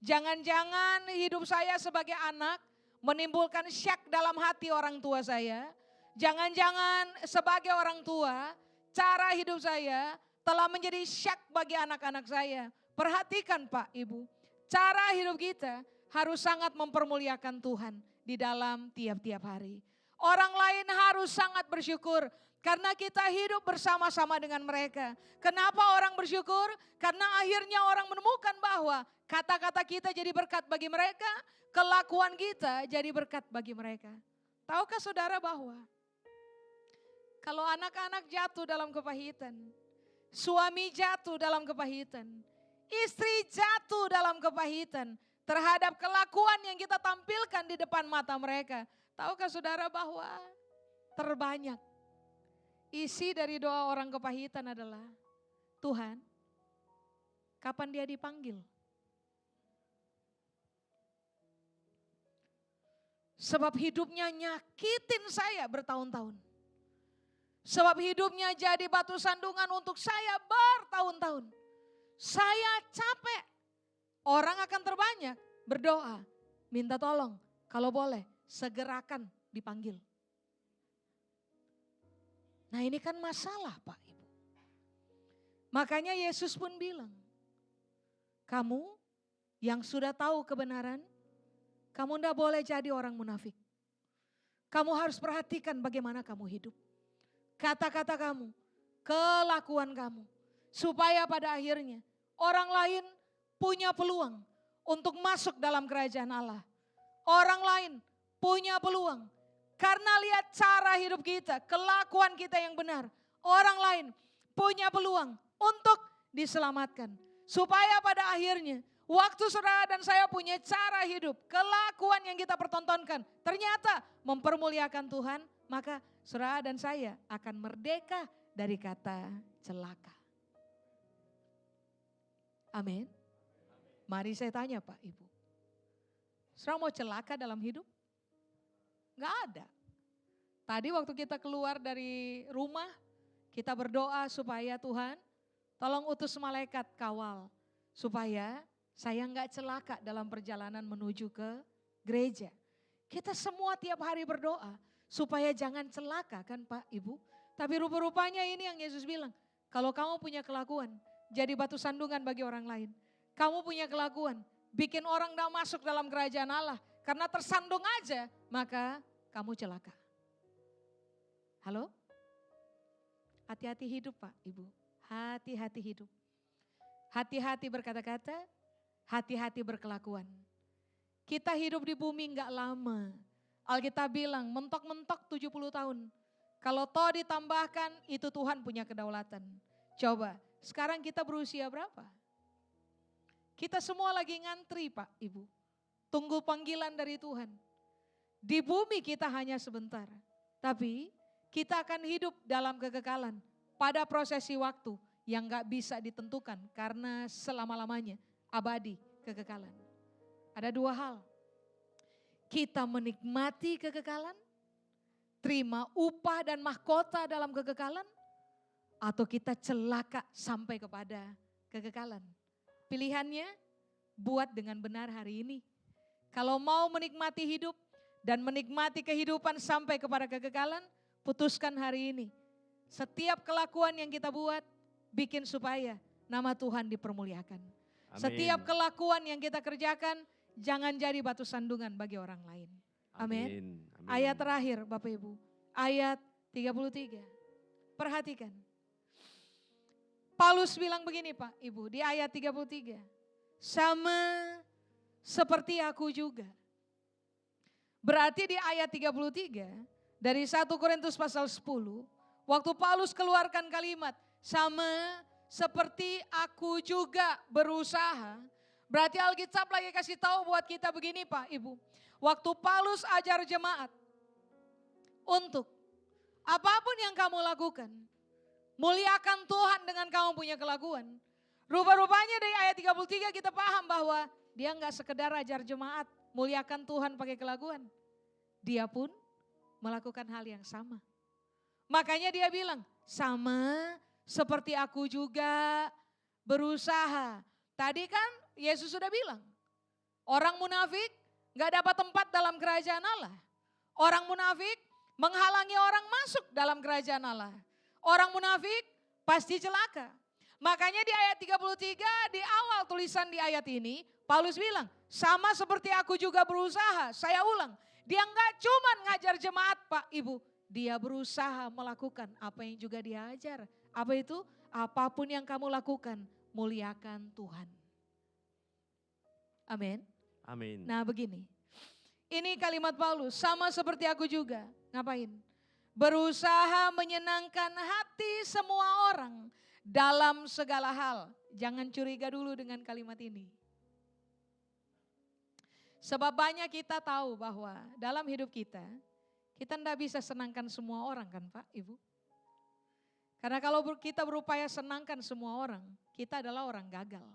Jangan-jangan hidup saya sebagai anak menimbulkan syak dalam hati orang tua saya. Jangan-jangan sebagai orang tua cara hidup saya telah menjadi syak bagi anak-anak saya. Perhatikan Pak Ibu, cara hidup kita harus sangat mempermuliakan Tuhan di dalam tiap-tiap hari. Orang lain harus sangat bersyukur karena kita hidup bersama-sama dengan mereka. Kenapa orang bersyukur? Karena akhirnya orang menemukan bahwa kata-kata kita jadi berkat bagi mereka, kelakuan kita jadi berkat bagi mereka. Tahukah saudara bahwa kalau anak-anak jatuh dalam kepahitan, suami jatuh dalam kepahitan, istri jatuh dalam kepahitan terhadap kelakuan yang kita tampilkan di depan mata mereka. Tahukah saudara bahwa terbanyak isi dari doa orang kepahitan adalah, Tuhan, kapan dia dipanggil? Sebab hidupnya nyakitin saya bertahun-tahun. Sebab hidupnya jadi batu sandungan untuk saya bertahun-tahun. Saya capek. Orang akan terbanyak berdoa, minta tolong. Kalau boleh, segerakan dipanggil. Nah ini kan masalah Pak Ibu. Makanya Yesus pun bilang, kamu yang sudah tahu kebenaran, kamu tidak boleh jadi orang munafik. Kamu harus perhatikan bagaimana kamu hidup. Kata-kata kamu, kelakuan kamu. Supaya pada akhirnya orang lain punya peluang untuk masuk dalam kerajaan Allah. Orang lain punya peluang karena lihat cara hidup kita, kelakuan kita yang benar. Orang lain punya peluang untuk diselamatkan. Supaya pada akhirnya waktu saudara dan saya punya cara hidup, kelakuan yang kita pertontonkan ternyata mempermuliakan Tuhan, maka saudara dan saya akan merdeka dari kata celaka. Amin. Mari saya tanya Pak Ibu. Saudara mau celaka dalam hidup? Enggak ada. Tadi waktu kita keluar dari rumah, kita berdoa supaya Tuhan tolong utus malaikat kawal. Supaya saya enggak celaka dalam perjalanan menuju ke gereja. Kita semua tiap hari berdoa supaya jangan celaka kan Pak Ibu. Tapi rupa-rupanya ini yang Yesus bilang. Kalau kamu punya kelakuan, jadi batu sandungan bagi orang lain. Kamu punya kelakuan, bikin orang tidak masuk dalam kerajaan Allah. Karena tersandung aja, maka kamu celaka. Halo? Hati-hati hidup Pak, Ibu. Hati-hati hidup. Hati-hati berkata-kata, hati-hati berkelakuan. Kita hidup di bumi enggak lama. Alkitab bilang mentok-mentok 70 tahun. Kalau toh ditambahkan, itu Tuhan punya kedaulatan. Coba, sekarang kita berusia berapa? Kita semua lagi ngantri Pak, Ibu. Tunggu panggilan dari Tuhan. Di bumi kita hanya sebentar. Tapi kita akan hidup dalam kekekalan. Pada prosesi waktu yang gak bisa ditentukan. Karena selama-lamanya abadi kekekalan. Ada dua hal. Kita menikmati kekekalan. Terima upah dan mahkota dalam kekekalan. Atau kita celaka sampai kepada kekekalan. Pilihannya buat dengan benar hari ini. Kalau mau menikmati hidup dan menikmati kehidupan sampai kepada kekekalan, putuskan hari ini. Setiap kelakuan yang kita buat, bikin supaya nama Tuhan dipermuliakan.
Amin.
Setiap kelakuan yang kita kerjakan, jangan jadi batu sandungan bagi orang lain.
Amin. Ayat terakhir Bapak Ibu, ayat 33. Perhatikan. Paulus bilang begini Pak Ibu, di ayat 33. Sama seperti aku juga. Berarti di ayat 33 dari 1 Korintus pasal 10, waktu Paulus keluarkan kalimat sama seperti aku juga berusaha. Berarti Alkitab lagi kasih tahu buat kita begini Pak Ibu. Waktu Paulus ajar jemaat untuk apapun yang kamu lakukan, muliakan Tuhan dengan kamu punya kelakuan. Rupa-rupanya dari ayat 33 kita paham bahwa dia enggak sekedar ajar jemaat muliakan Tuhan pakai kelakuan. Dia pun melakukan hal yang sama. Makanya dia bilang, sama seperti aku juga berusaha. Tadi kan Yesus sudah bilang, orang munafik gak dapat tempat dalam kerajaan Allah. Orang munafik menghalangi orang masuk dalam kerajaan Allah. Orang munafik pasti celaka. Makanya di ayat 33 di awal tulisan di ayat ini, Paulus bilang, sama seperti aku juga berusaha. Saya ulang, dia enggak cuma ngajar jemaat Pak Ibu. Dia berusaha melakukan apa yang juga dia ajar. Apa itu? Apapun yang kamu lakukan, muliakan Tuhan. Amin.
Amin.
Nah begini, ini kalimat Paulus, sama seperti aku juga. Ngapain? Berusaha menyenangkan hati semua orang dalam segala hal. Jangan curiga dulu dengan kalimat ini. Sebab banyak kita tahu bahwa dalam hidup kita tidak bisa senangkan semua orang kan Pak, Ibu. Karena kalau kita berupaya senangkan semua orang, kita adalah orang gagal.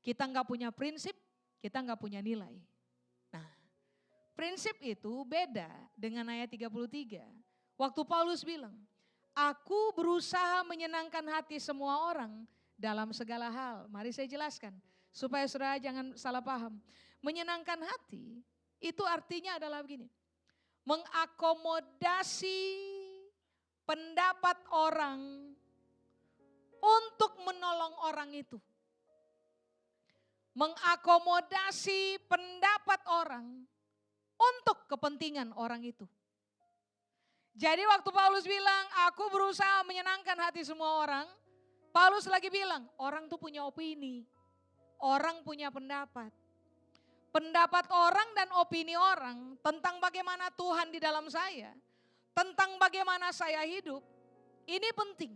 Kita nggak punya prinsip, kita nggak punya nilai. Nah, prinsip itu beda dengan ayat 33. Waktu Paulus bilang, aku berusaha menyenangkan hati semua orang dalam segala hal. Mari saya jelaskan, supaya saudara jangan salah paham. Menyenangkan hati itu artinya adalah begini, mengakomodasi pendapat orang untuk menolong orang itu. Mengakomodasi pendapat orang untuk kepentingan orang itu. Jadi waktu Paulus bilang, aku berusaha menyenangkan hati semua orang. Paulus lagi bilang, orang tuh punya opini. Orang punya pendapat. Pendapat orang dan opini orang tentang bagaimana Tuhan di dalam saya. Tentang bagaimana saya hidup. Ini penting.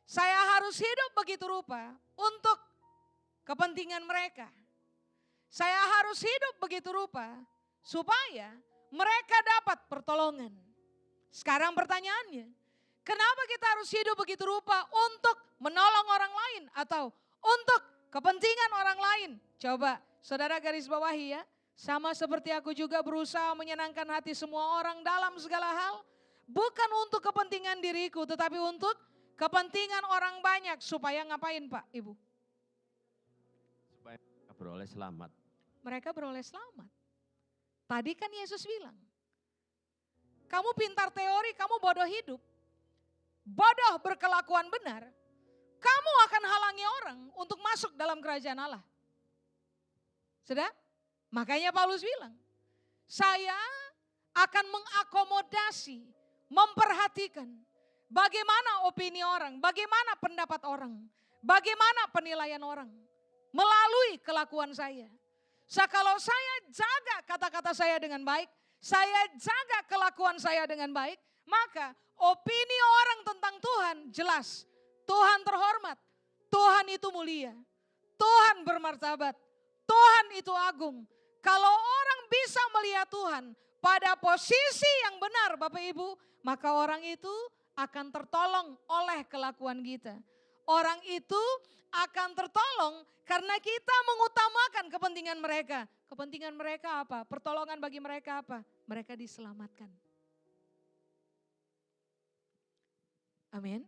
Saya harus hidup begitu rupa untuk kepentingan mereka. Saya harus hidup begitu rupa supaya mereka dapat pertolongan. Sekarang pertanyaannya, kenapa kita harus hidup begitu rupa untuk menolong orang lain atau untuk kepentingan orang lain? Coba saudara garis bawahi ya, sama seperti aku juga berusaha menyenangkan hati semua orang dalam segala hal. Bukan untuk kepentingan diriku tetapi untuk kepentingan orang banyak. Supaya ngapain Pak, Ibu?
Supaya beroleh selamat.
Mereka beroleh selamat. Tadi kan Yesus bilang, kamu pintar teori, kamu bodoh hidup. Bodoh berkelakuan benar, kamu akan halangi orang untuk masuk dalam kerajaan Allah. Sudah? Makanya Paulus bilang, saya akan mengakomodasi, memperhatikan bagaimana opini orang, bagaimana pendapat orang, bagaimana penilaian orang melalui kelakuan saya. Kalau saya jaga kata-kata saya dengan baik, saya jaga kelakuan saya dengan baik, maka opini orang tentang Tuhan jelas. Tuhan terhormat, Tuhan itu mulia, Tuhan bermartabat, Tuhan itu agung. Kalau orang bisa melihat Tuhan pada posisi yang benar Bapak Ibu, maka orang itu akan tertolong oleh kelakuan kita. Orang itu akan tertolong karena kita mengutamakan kepentingan mereka. Kepentingan mereka apa? Pertolongan bagi mereka apa? Mereka diselamatkan. Amin.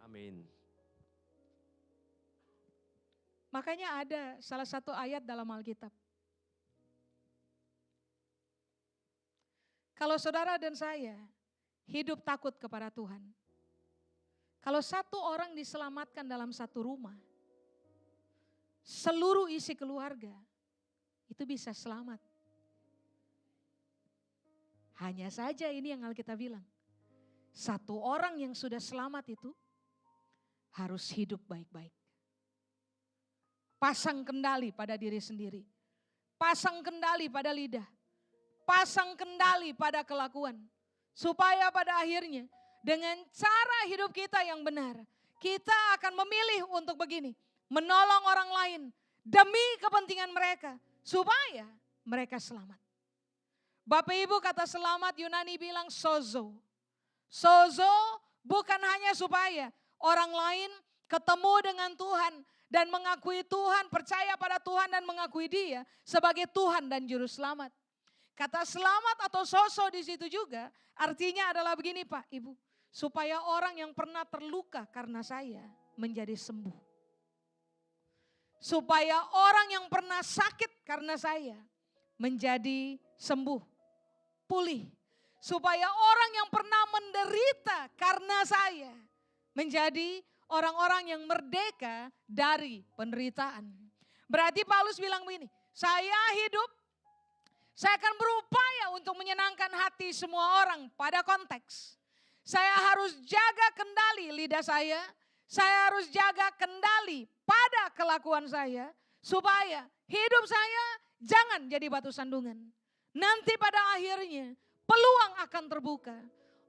Amin.
Makanya ada salah satu ayat dalam Alkitab. Kalau saudara dan saya hidup takut kepada Tuhan. Kalau satu orang diselamatkan dalam satu rumah, seluruh isi keluarga itu bisa selamat.
Hanya saja ini yang Alkitab bilang. Satu orang yang sudah selamat itu harus hidup baik-baik. Pasang kendali pada diri sendiri. Pasang kendali pada lidah. Pasang kendali pada kelakuan. Supaya pada akhirnya dengan cara hidup kita yang benar, kita akan memilih untuk begini. Menolong orang lain demi kepentingan mereka. Supaya mereka selamat. Bapak Ibu, kata selamat Yunani bilang sozo. Sozo bukan hanya supaya orang lain ketemu dengan Tuhan dan mengakui Tuhan, percaya pada Tuhan dan mengakui Dia sebagai Tuhan dan Juru Selamat. Kata selamat atau sozo di situ juga artinya adalah begini Pak, Ibu. Supaya orang yang pernah terluka karena saya menjadi sembuh. Supaya orang yang pernah sakit karena saya menjadi sembuh. Pulih. Supaya orang yang pernah menderita karena saya menjadi orang-orang yang merdeka dari penderitaan. Berarti Paulus bilang begini, saya hidup, saya akan berupaya untuk menyenangkan hati semua orang pada konteks. Saya harus jaga kendali lidah saya harus jaga kendali pada kelakuan saya, supaya hidup saya jangan jadi batu sandungan. Nanti pada akhirnya peluang akan terbuka.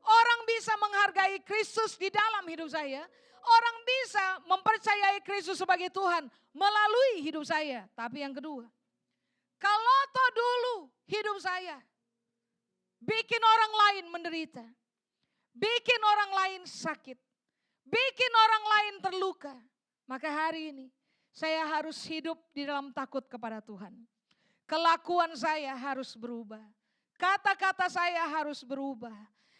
Orang bisa menghargai Kristus di dalam hidup saya. Orang bisa mempercayai Kristus sebagai Tuhan melalui hidup saya. Tapi yang kedua, kalau toh dulu hidup saya bikin orang lain menderita, bikin orang lain sakit, bikin orang lain terluka, maka hari ini saya harus hidup di dalam takut kepada Tuhan. Kelakuan saya harus berubah. Kata-kata saya harus berubah.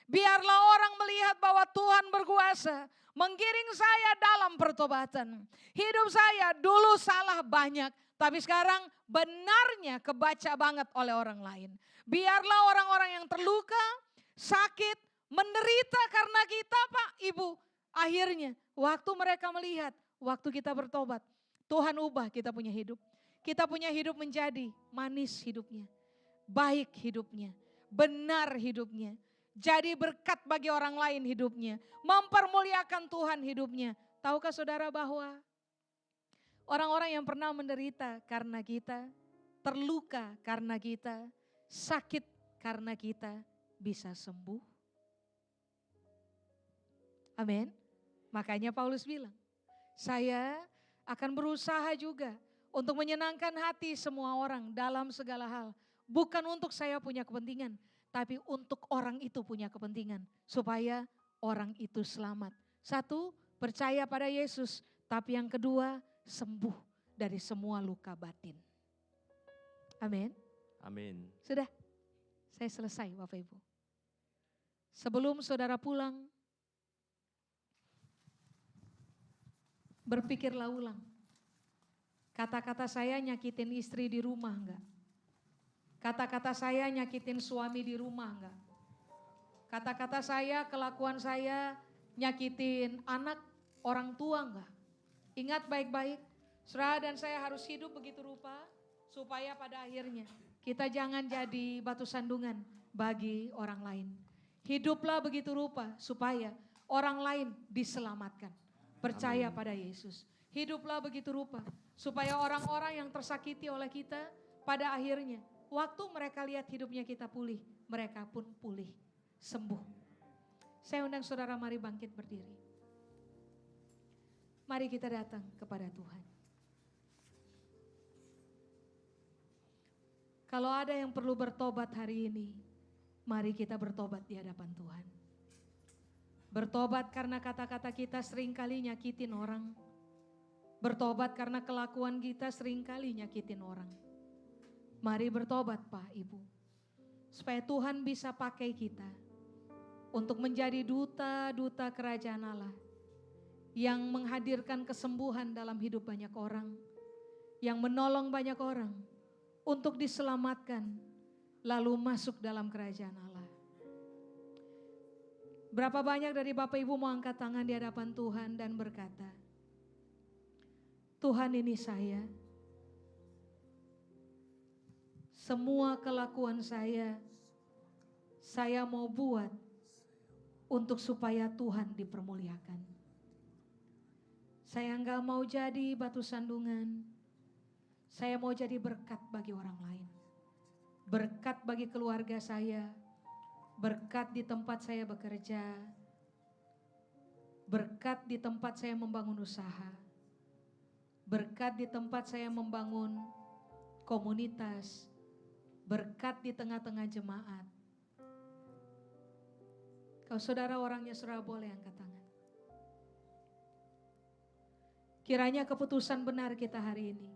Biarlah orang melihat bahwa Tuhan berkuasa menggiring saya dalam pertobatan. Hidup saya dulu salah banyak, tapi sekarang benarnya kebaca banget oleh orang lain. Biarlah orang-orang yang terluka, sakit, menderita karena kita Pak, Ibu. Akhirnya waktu mereka melihat, waktu kita bertobat, Tuhan ubah kita punya hidup. Kita punya hidup menjadi manis hidupnya, baik hidupnya, benar hidupnya. Jadi berkat bagi orang lain hidupnya, mempermuliakan Tuhan hidupnya. Tahukah saudara bahwa orang-orang yang pernah menderita karena kita, terluka karena kita, sakit karena kita, bisa sembuh? Amin. Makanya Paulus bilang, saya akan berusaha juga untuk menyenangkan hati semua orang dalam segala hal. Bukan untuk saya punya kepentingan, tapi untuk orang itu punya kepentingan. Supaya orang itu selamat. Satu, percaya pada Yesus. Tapi yang kedua, sembuh dari semua luka batin. Amin.
Amin.
Sudah, saya selesai Bapak Ibu. Sebelum saudara pulang, berpikirlah ulang. Kata-kata saya nyakitin istri di rumah enggak? Kata-kata saya nyakitin suami di rumah enggak? Kata-kata saya, kelakuan saya nyakitin anak, orang tua enggak? Ingat baik-baik, saudara dan saya harus hidup begitu rupa supaya pada akhirnya kita jangan jadi batu sandungan bagi orang lain. Hiduplah begitu rupa supaya orang lain diselamatkan. Percaya pada Yesus. Hiduplah begitu rupa supaya orang-orang yang tersakiti oleh kita pada akhirnya waktu mereka lihat hidupnya kita pulih, mereka pun pulih, sembuh. Saya undang saudara mari bangkit berdiri. Mari kita datang kepada Tuhan. Kalau ada yang perlu bertobat hari ini, mari kita bertobat di hadapan Tuhan. Bertobat karena kata-kata kita seringkali nyakitin orang. Bertobat karena kelakuan kita seringkali nyakitin orang. Mari bertobat Pak, Ibu. Supaya Tuhan bisa pakai kita untuk menjadi duta-duta kerajaan Allah. Yang menghadirkan kesembuhan dalam hidup banyak orang. Yang menolong banyak orang untuk diselamatkan lalu masuk dalam kerajaan Allah. Berapa banyak dari Bapak Ibu mau angkat tangan di hadapan Tuhan dan berkata, Tuhan ini saya, semua kelakuan saya
saya mau buat untuk supaya Tuhan dipermuliakan. Saya enggak mau jadi batu sandungan. Saya mau jadi berkat bagi orang lain. Berkat bagi keluarga saya. Berkat di tempat saya bekerja. Berkat di tempat saya membangun usaha. Berkat di tempat saya membangun komunitas. Berkat di tengah-tengah jemaat. Kalau saudara orangnya, saudara boleh angkat tangan. Kiranya keputusan benar kita hari ini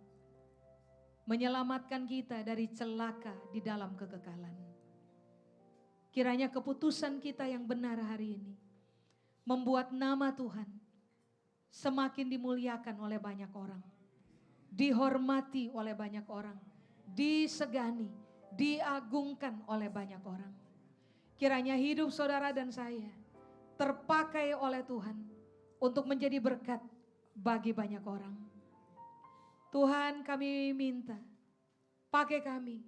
menyelamatkan kita dari celaka di dalam kekekalan. Kiranya keputusan kita yang benar hari ini membuat nama Tuhan semakin dimuliakan oleh banyak orang, dihormati oleh banyak orang, disegani, diagungkan oleh banyak orang. Kiranya hidup saudara dan saya terpakai oleh Tuhan untuk menjadi berkat bagi banyak orang. Tuhan, kami minta, pakai kami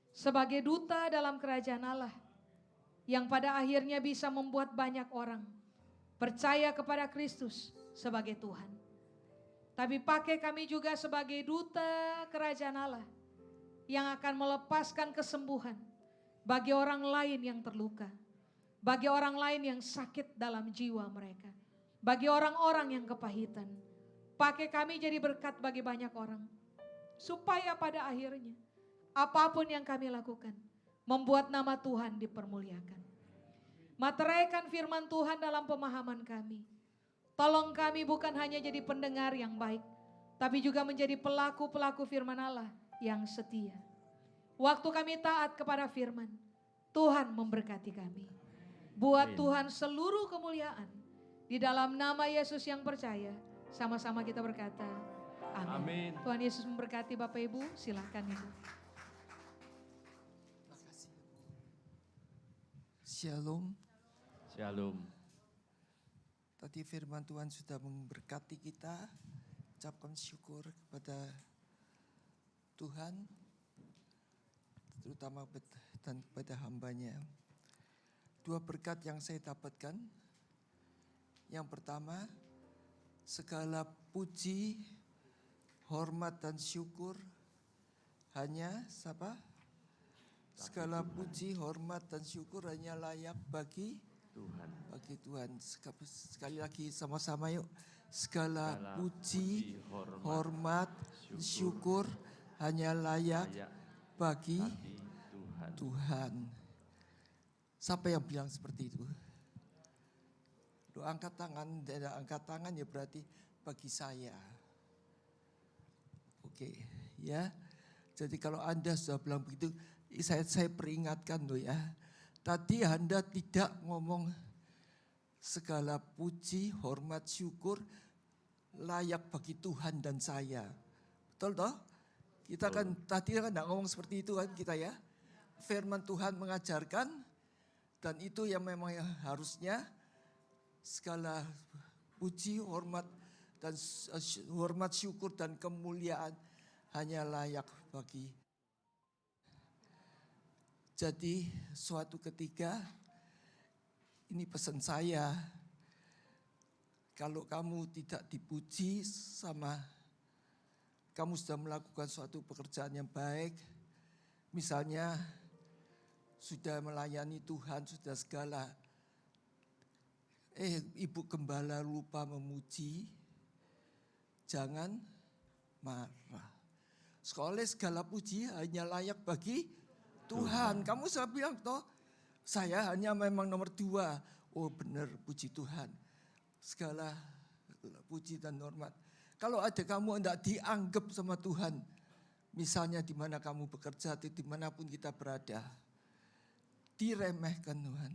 sebagai duta dalam kerajaan Allah yang pada akhirnya bisa membuat banyak orang percaya kepada Kristus sebagai Tuhan. Tapi pakai kami juga sebagai duta kerajaan Allah yang akan melepaskan kesembuhan bagi orang lain yang terluka, bagi orang lain yang sakit dalam jiwa mereka, bagi orang-orang yang kepahitan. Pakai kami jadi berkat bagi banyak orang, supaya pada akhirnya apapun yang kami lakukan membuat nama Tuhan dipermuliakan. Materaikan firman Tuhan dalam pemahaman kami. Tolong kami bukan hanya jadi pendengar yang baik, tapi juga menjadi pelaku-pelaku firman Allah yang setia. Waktu kami taat kepada firman, Tuhan memberkati kami. Buat Tuhan seluruh kemuliaan. Di dalam nama Yesus yang percaya, sama-sama kita berkata, amin.
Amin.
Tuhan Yesus memberkati Bapak Ibu, silahkan Ibu.
Shalom.
Shalom.
Tadi firman Tuhan sudah memberkati kita. Ucapkan syukur kepada Tuhan, terutama dan kepada hambanya. Dua berkat yang saya dapatkan. Yang pertama, segala puji, hormat dan syukur hanya siapa? Segala puji, hormat dan syukur hanya layak bagi
Tuhan.
Bagi Tuhan. Sekali lagi sama-sama yuk. Segala puji, hormat, syukur hanya layak bagi Tuhan. Siapa yang bilang seperti itu? Lu angkat tangan, tidak angkat tangan ya berarti bagi saya. Oke, ya. Jadi kalau Anda sudah bilang begitu, saya peringatkan loh ya. Tadi Anda tidak ngomong segala puji, hormat, syukur layak bagi Tuhan dan saya. Betul toh? Kita kan tadi kan tidak ngomong seperti itu kan kita ya. Firman Tuhan mengajarkan dan itu yang memang harusnya segala puji, hormat dan hormat, syukur dan kemuliaan hanya layak bagi. Jadi suatu ketika ini pesan saya, kalau kamu tidak dipuji sama kamu sudah melakukan suatu pekerjaan yang baik, misalnya sudah melayani Tuhan, sudah segala, Ibu Gembala lupa memuji, jangan marah. Soalnya segala puji hanya layak bagi Tuhan. Kamu sudah bilang toh, saya hanya memang nomor 2. Oh benar, puji Tuhan. Segala puji dan hormat. Kalau ada kamu tidak dianggap sama Tuhan, misalnya di mana kamu bekerja, dimanapun kita berada, diremehkan Tuhan,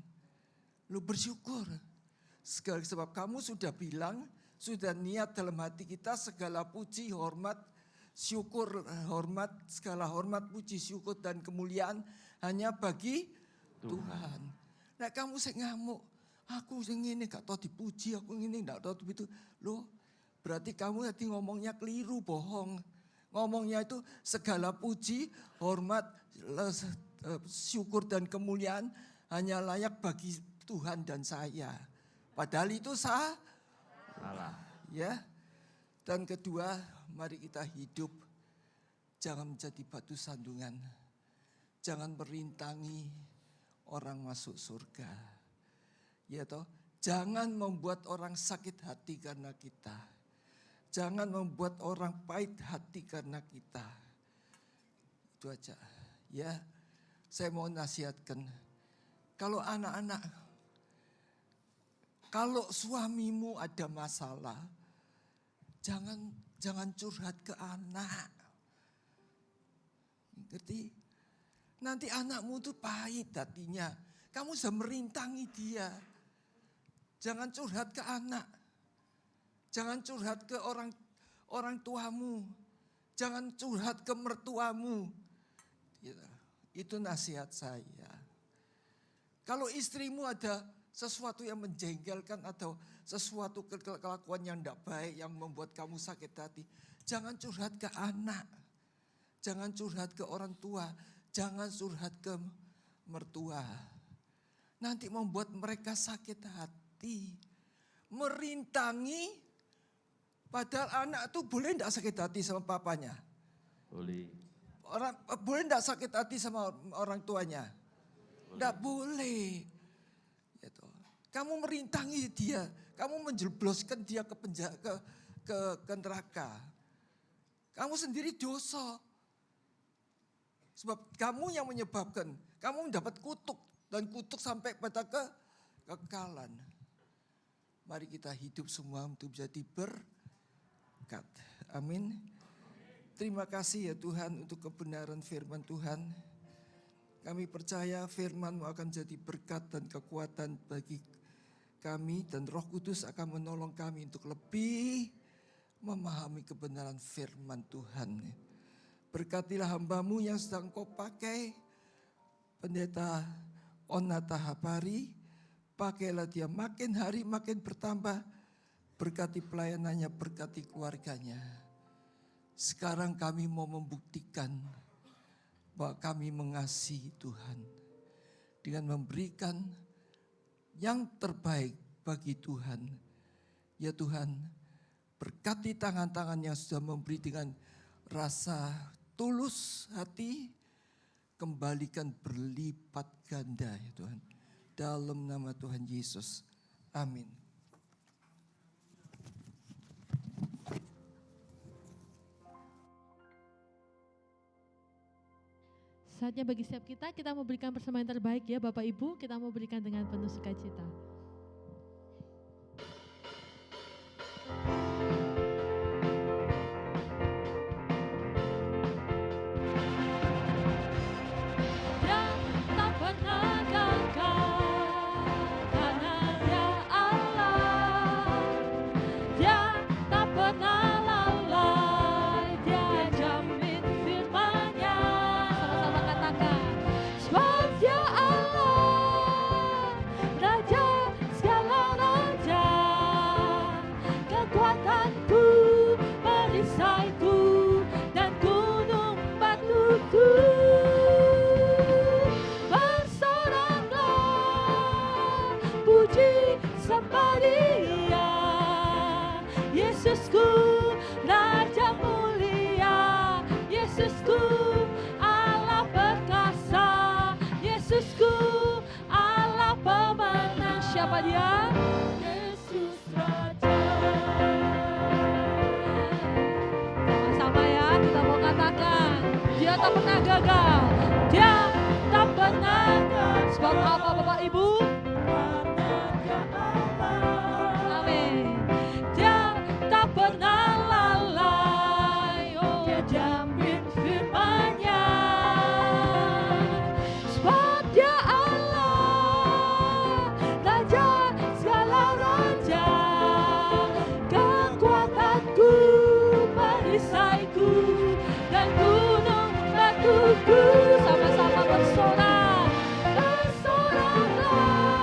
lu bersyukur. Sebab kamu sudah bilang, sudah niat dalam hati kita segala puji, hormat, syukur, hormat, segala hormat, puji, syukur dan kemuliaan hanya bagi Tuhan. Nah kamu saya ngamuk, aku ini gak tahu dipuji, aku ini gak tahu begitu. Loh berarti kamu tadi ngomongnya keliru, bohong. Ngomongnya itu segala puji, hormat, syukur dan kemuliaan hanya layak bagi Tuhan dan saya. Padahal itu
Allah.
Ya. Dan kedua, mari kita hidup jangan menjadi batu sandungan. Jangan merintangi orang masuk surga. Ya toh, jangan membuat orang sakit hati karena kita. Jangan membuat orang pahit hati karena kita. Itu aja. Ya. Saya mau nasihatkan, kalau anak-anak, kalau suamimu ada masalah, jangan curhat ke anak. Ngerti? Nanti anakmu tuh pahit hatinya. Kamu sudah merintangi dia. Jangan curhat ke anak. Jangan curhat ke orang tuamu. Jangan curhat ke mertuamu. Itu nasihat saya. Kalau istrimu ada sesuatu yang menjengkelkan atau sesuatu kelakuan yang tidak baik yang membuat kamu sakit hati, jangan curhat ke anak. Jangan curhat ke orang tua. Jangan curhat ke mertua. Nanti membuat mereka sakit hati. Merintangi, padahal anak itu boleh tidak sakit hati sama papanya?
Boleh.
Boleh tidak sakit hati sama orang tuanya? Tidak boleh. Gitu. Kamu merintangi dia, kamu menjebloskan dia ke neraka. Kamu sendiri dosa. Sebab kamu yang menyebabkan, kamu mendapat kutuk dan kutuk sampai pada kekekalan. Mari kita hidup semua untuk menjadi berkat. Amin. Terima kasih ya Tuhan untuk kebenaran firman Tuhan. Kami percaya firman-Mu akan jadi berkat dan kekuatan bagi kami. Dan Roh Kudus akan menolong kami untuk lebih memahami kebenaran firman Tuhan. Berkatilah hamba-Mu yang sedang Kau pakai. Pendeta Onata Hapari. Pakailah dia makin hari makin bertambah. Berkati pelayanannya, berkati keluarganya. Sekarang kami mau membuktikan bahwa kami mengasihi Tuhan dengan memberikan yang terbaik bagi Tuhan. Ya Tuhan, berkati tangan-tangan yang sudah memberi dengan rasa tulus hati, kembalikan berlipat ganda ya Tuhan. Dalam nama Tuhan Yesus, amin.
Saatnya bagi setiap kita mau berikan persembahan terbaik ya Bapak Ibu, kita mau berikan dengan penuh sukacita. Yesusku, Raja mulia, Yesusku, Allah perkasa, Yesusku, Allah pemenang. Siapa dia? Yesus Raja. Sama-sama ya, kita mau katakan, dia tak pernah gagal, dia tak pernah gagal. Sebab apa Bapak Ibu? Pernah lalai, oh dia jamin firman-Nya. Sebab dia Allah, Raja segala raja, kekuatanku, perisaiku, dan gunung batuku. Sama-sama bersorak, bersoraklah.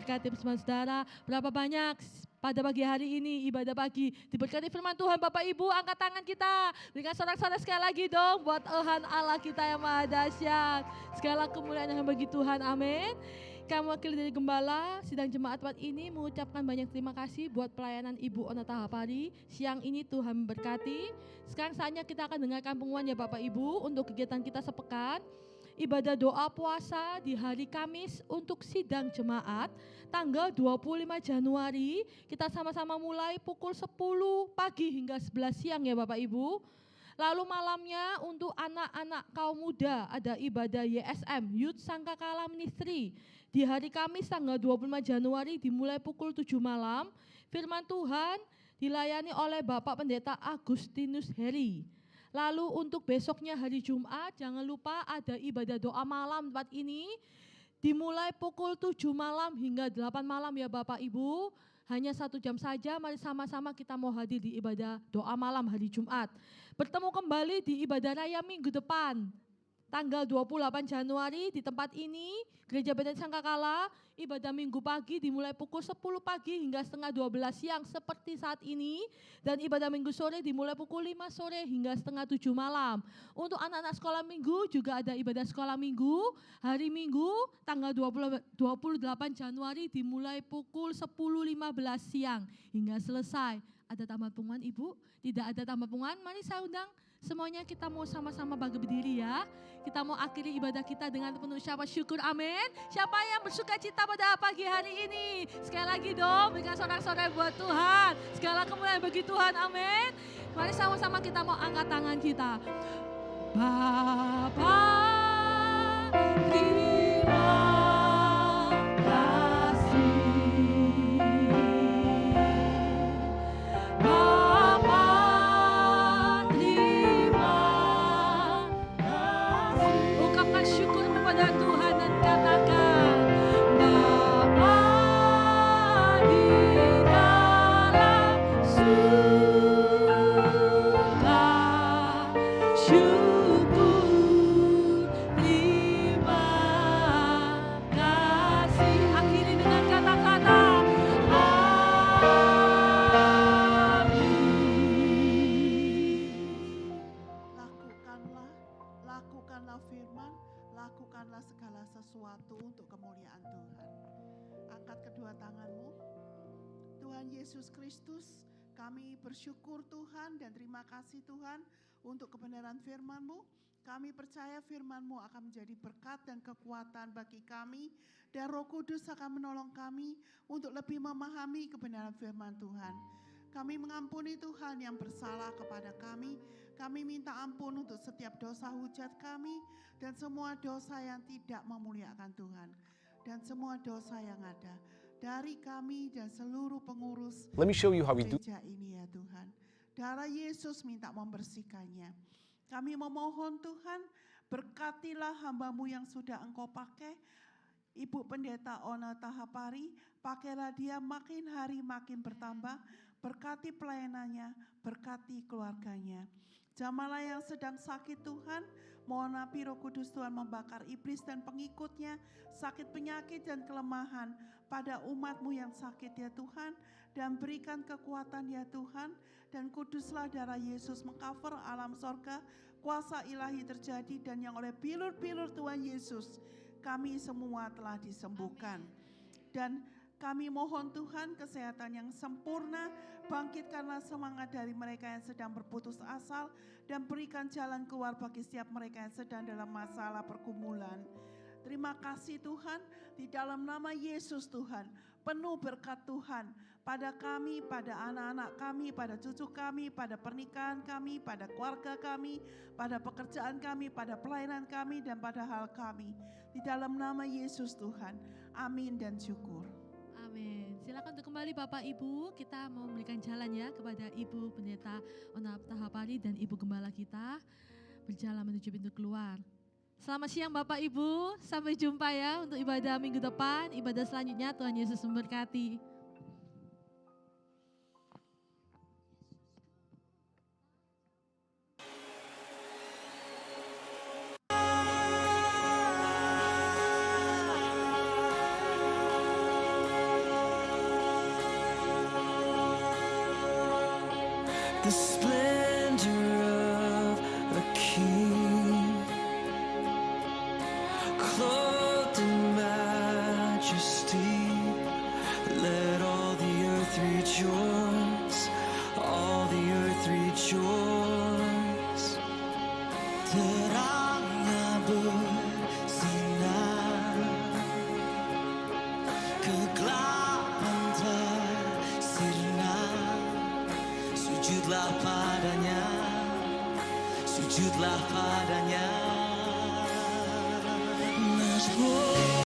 memberkati bersama saudara. Berapa banyak pada pagi hari ini ibadah pagi diberkati firman Tuhan. Bapak Ibu angkat tangan kita. Berikan sorak-sorai sekali lagi dong buat Tuhan Allah kita yang maha dahsyat. Segala kemuliaan yang bagi Tuhan. Amin. Kami wakil dari Gembala Sidang Jemaat Tempat ini mengucapkan banyak terima kasih buat pelayanan Ibu Ona Tahapari. Siang ini Tuhan memberkati. Sekarang saatnya kita akan dengarkan pengumuman ya Bapak Ibu untuk kegiatan kita sepekan. Ibadah doa puasa di hari Kamis untuk sidang jemaat tanggal 25 Januari. Kita sama-sama mulai pukul 10 pagi hingga 11 siang ya Bapak Ibu. Lalu malamnya untuk anak-anak kaum muda ada ibadah YSM, Youth Sangkakala Ministry. Di hari Kamis tanggal 25 Januari dimulai pukul 7 malam. Firman Tuhan dilayani oleh Bapak Pendeta Agustinus Heri. Lalu untuk besoknya hari Jumat jangan lupa ada ibadah doa malam tempat ini. Dimulai pukul 7 malam hingga 8 malam ya Bapak Ibu. Hanya 1 jam saja, mari sama-sama kita mau hadir di ibadah doa malam hari Jumat. Bertemu kembali di ibadah raya minggu depan, tanggal 28 Januari di tempat ini, Gereja Bethel Sangkakala, ibadah minggu pagi dimulai pukul 10 pagi hingga setengah 12 siang seperti saat ini. Dan ibadah minggu sore dimulai pukul 5 sore hingga setengah 7 malam. Untuk anak-anak sekolah minggu juga ada ibadah sekolah minggu. Hari Minggu tanggal 28 Januari dimulai pukul 10.15 siang hingga selesai. Ada tambahan pengumuman Ibu? Tidak ada tambahan pengumuman, mari saya undang semuanya kita mau sama-sama berdiri ya. Kita mau akhiri ibadah kita dengan penuh ucapan syukur, amin. Siapa yang bersuka cita pada pagi hari ini? Sekali lagi dong, berikan sorak-sorai buat Tuhan. Segala kemuliaan bagi Tuhan, amin. Mari sama-sama kita mau angkat tangan kita. Bapa, terima kasih. Bapa, ungkapkan syukur kepada Tuhan dan katakan Bapa di dalam surga, syukur terima kasih. Akhiri dengan kata-kata
lakukanlah firman, lakukanlah segala sesuatu untuk kemuliaan Tuhan. Angkat kedua tanganmu. Tuhan Yesus Kristus, kami bersyukur Tuhan dan terima kasih Tuhan untuk kebenaran firman-Mu. Kami percaya firman-Mu akan menjadi berkat dan kekuatan bagi kami, dan Roh Kudus akan menolong kami untuk lebih memahami kebenaran firman Tuhan. Kami mengampuni Tuhan yang bersalah kepada kami. Kami minta ampun untuk setiap dosa hujat kami dan semua dosa yang tidak memuliakan Tuhan. Dan semua dosa yang ada dari kami dan seluruh pengurus
Let me show you how we do.
gereja ini ya Tuhan. Darah Yesus minta membersihkannya. Kami memohon Tuhan, berkatilah hamba-Mu yang sudah Engkau pakai, Ibu Pendeta Ona Tahapari, pakailah dia makin hari makin bertambah, berkati pelayanannya, berkati keluarganya. Jamalah yang sedang sakit Tuhan, mohon api Roh Kudus Tuhan membakar iblis dan pengikutnya, sakit penyakit dan kelemahan pada umat-Mu yang sakit ya Tuhan, dan berikan kekuatan ya Tuhan, dan kuduslah darah Yesus mengcover alam sorga, kuasa ilahi terjadi, dan yang oleh bilur-bilur Tuhan Yesus, kami semua telah disembuhkan. Dan kami mohon Tuhan kesehatan yang sempurna, bangkitkanlah semangat dari mereka yang sedang berputus asa, dan berikan jalan keluar bagi setiap mereka yang sedang dalam masalah pergumulan. Terima kasih Tuhan, di dalam nama Yesus Tuhan, penuh berkat Tuhan pada kami, pada anak-anak kami, pada cucu kami, pada pernikahan kami, pada keluarga kami, pada pekerjaan kami, pada pelayanan kami, dan pada hal kami. Di dalam nama Yesus Tuhan, amin dan syukur.
Amin. Silakan untuk kembali Bapak Ibu, kita mau memberikan jalan ya kepada Ibu Pendeta Ona Tahapari dan Ibu Gembala kita berjalan menuju pintu keluar. Selamat siang Bapak Ibu, sampai jumpa ya untuk ibadah minggu depan, ibadah selanjutnya. Tuhan Yesus memberkati.
the splendor of a king, clothed in majesty. Let all the earth rejoice, all the earth rejoice. Terangnya bersinar, kegelapan tersirna. Sujudlah padanya, sujudlah padanya.